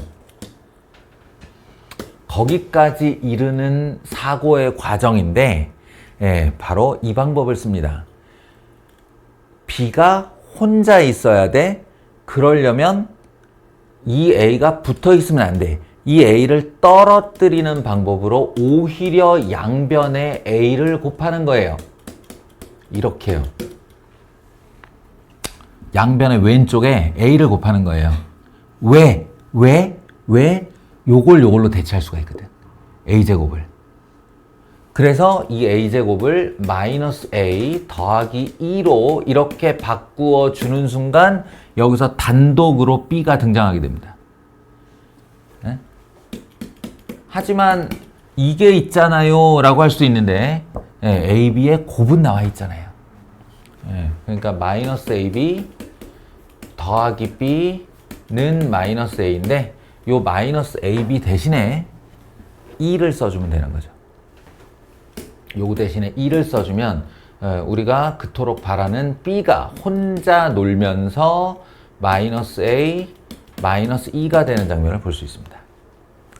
거기까지 이르는 사고의 과정인데 바로 이 방법을 씁니다. B가 혼자 있어야 돼. 그러려면 이 A가 붙어 있으면 안 돼. 이 A를 떨어뜨리는 방법으로 오히려 양변에 A를 곱하는 거예요. 이렇게요. 양변의 왼쪽에 A를 곱하는 거예요. 왜? 요걸로 대체할 수가 있거든. A제곱을. 그래서 이 A제곱을 마이너스 A 더하기 2로 이렇게 바꾸어 주는 순간 여기서 단독으로 B가 등장하게 됩니다. 네? 하지만 이게 있잖아요 라고 할 수 있는데 A, B의 곱은 나와 있잖아요. 그러니까 마이너스 AB 더하기 B는 마이너스 A인데 요 마이너스 AB 대신에 2를 써주면 되는 거죠. 요거 대신에 2를 써주면 우리가 그토록 바라는 B가 혼자 놀면서 마이너스 A, 마이너스 2가 되는 장면을 볼 수 있습니다.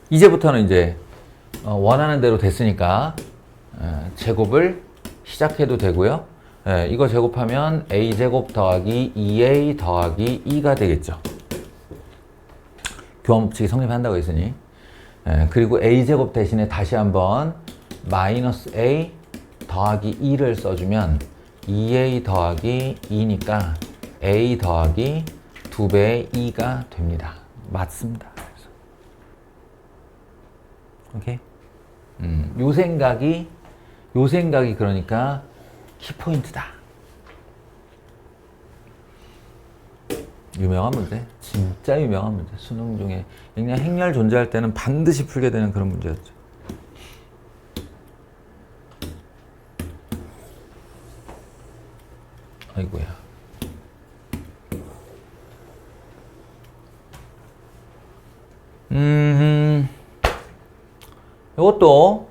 이제부터는 이제 원하는 대로 됐으니까 제곱을 시작해도 되고요. 이거 제곱하면 A제곱 더하기 2A 더하기 2가 되겠죠. 교환법칙이 성립한다고 했으니. 그리고 A제곱 대신에 다시 한번 마이너스 A 더하기 2를 써주면 2A 더하기 2니까 A 더하기 2배의 2가 됩니다. 맞습니다. 그래서. 오케이? 요 생각이 그러니까 키포인트다. 유명한 문제. 진짜 유명한 문제. 수능 중에 그냥 행렬 존재할 때는 반드시 풀게 되는 그런 문제였죠. 아이고야. 이것도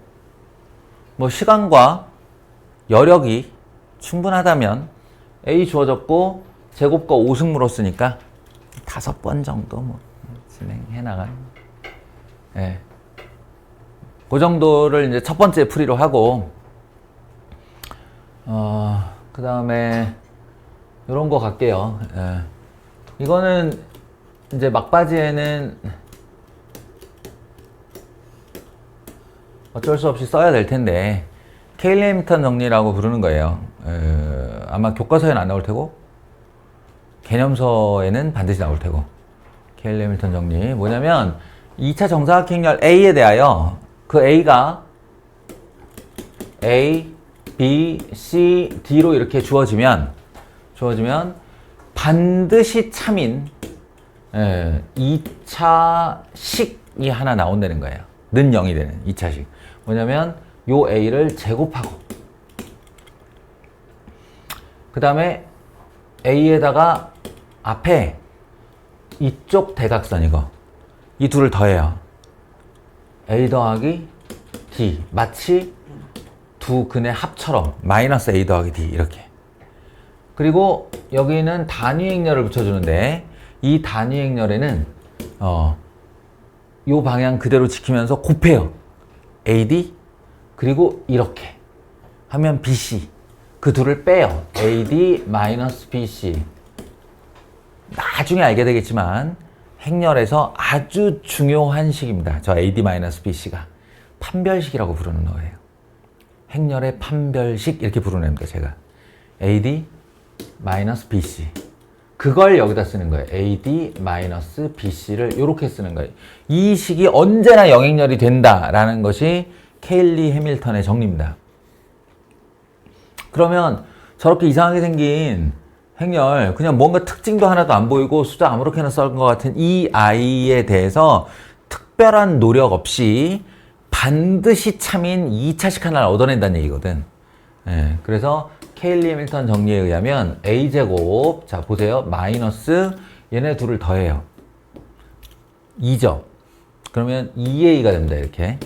뭐 시간과 여력이 충분하다면 A 주어졌고 제곱과 5승 물었으니까 5번 정도 뭐 진행해 나가는. 예. 그 정도를 이제 첫 번째 풀이로 하고 그 다음에 이런 거 갈게요. 예. 이거는 이제 막바지에는 어쩔 수 없이 써야 될 텐데 케일리 해밀턴 정리라고 부르는 거예요. 아마 교과서에는 안 나올 테고 개념서에는 반드시 나올 테고. 케일리 해밀턴 정리 뭐냐면 2차 정사각 행렬 A에 대하여 그 A가 A, B, C, D로 이렇게 주어지면 반드시 참인 2차식이 하나 나온다는 거예요. 는 0이 되는 2차식. 뭐냐면 요 A를 제곱하고 그 다음에 A에다가 앞에 이쪽 대각선 이 둘을 더해요. A 더하기 D. 마치 두 근의 합처럼 마이너스 A 더하기 D 이렇게. 그리고 여기는 단위 행렬을 붙여주는데 이 단위 행렬에는 요 방향 그대로 지키면서 곱해요. AD 그리고 이렇게 하면 BC. 그 둘을 빼요. AD 마이너스 BC. 나중에 알게 되겠지만 행렬에서 아주 중요한 식입니다. 저 AD 마이너스 BC가 판별식이라고 부르는 거예요. 행렬의 판별식 이렇게 부르는 겁니다. 제가 AD 마이너스 BC 그걸 여기다 쓰는 거예요. AD 마이너스 BC를 이렇게 쓰는 거예요. 이 식이 언제나 영행렬이 된다라는 것이 케일리 해밀턴의 정리입니다. 그러면 저렇게 이상하게 생긴 행렬, 그냥 뭔가 특징도 하나도 안 보이고 숫자 아무렇게나 써는 것 같은 이 아이에 대해서 특별한 노력 없이 반드시 참인 2차식 하나를 얻어낸다는 얘기거든. 예, 그래서 케일리 해밀턴 정리에 의하면 A제곱, 자 보세요. 마이너스 얘네 둘을 더해요. 2죠. 그러면 2A가 됩니다. 이렇게.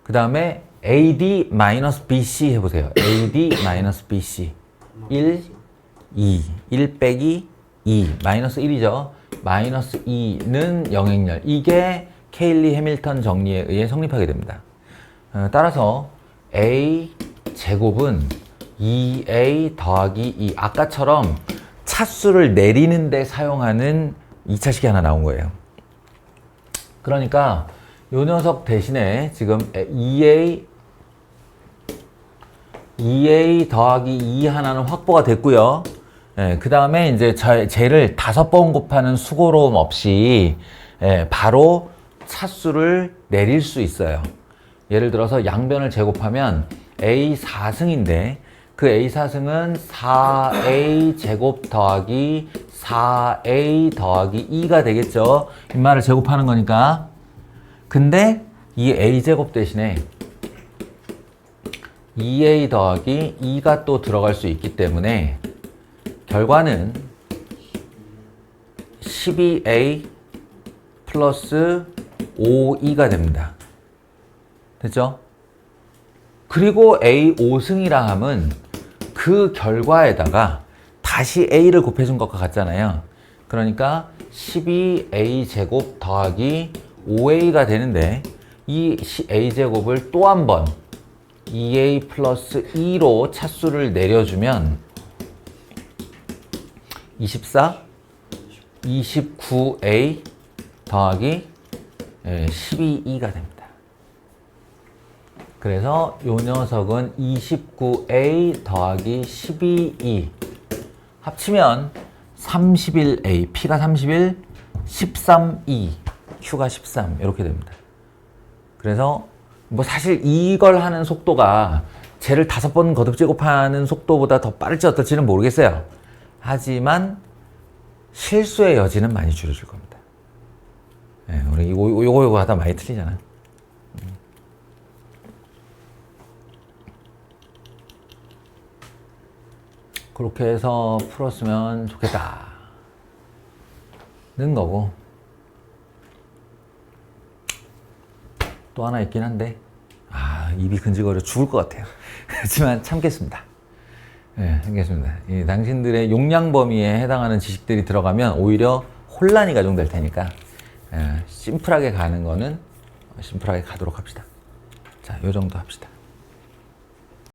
그 다음에 AD 마이너스 BC 해보세요. AD 마이너스 BC 1, 2 1 빼기 2 마이너스 1이죠. 마이너스 2는 영행렬. 이게 케일리 해밀턴 정리에 의해 성립하게 됩니다. 따라서 A 제곱은 2A 더하기 2 아까처럼 차수를 내리는 데 사용하는 2차식이 하나 나온 거예요. 그러니까 요 녀석 대신에 지금 2A 더하기 2 하나는 확보가 됐고요. 그 다음에 이제 쟤를 5번 곱하는 수고로움 없이 바로 차수를 내릴 수 있어요. 예를 들어서 양변을 제곱하면 A 4승인데 그 A 4승은 4A 제곱 더하기 4A 더하기 2가 되겠죠. 인마를 제곱하는 거니까. 근데 이 A 제곱 대신에 2A 더하기 2가 또 들어갈 수 있기 때문에 결과는 12A 플러스 5E가 됩니다. 됐죠? 그리고 A 5승이라 함은 그 결과에다가 다시 A를 곱해준 것과 같잖아요. 그러니까 12A 제곱 더하기 5A가 되는데 이 A 제곱을 또 한 번 2A 플러스 2로 차수를 내려주면 24, 29A 더하기 12E가 됩니다. 그래서 요 녀석은 29A 더하기 12E 합치면 31A, P가 31, 13E, Q가 13 이렇게 됩니다. 그래서 뭐 사실 이걸 하는 속도가 쟤를 5번 거듭 제곱하는 속도보다 더 빠를지 어떨지는 모르겠어요. 하지만 실수의 여지는 많이 줄여줄 겁니다. 네, 우리 요거 하다 많이 틀리잖아. 그렇게 해서 풀었으면 좋겠다 는 거고, 또 하나 있긴 한데 입이 근질거려 죽을 것 같아요. 하지만 참겠습니다. 네, 참겠습니다. 이 당신들의 용량 범위에 해당하는 지식들이 들어가면 오히려 혼란이 가중될 테니까 심플하게 가는 거는 심플하게 가도록 합시다. 자, 요 정도 합시다.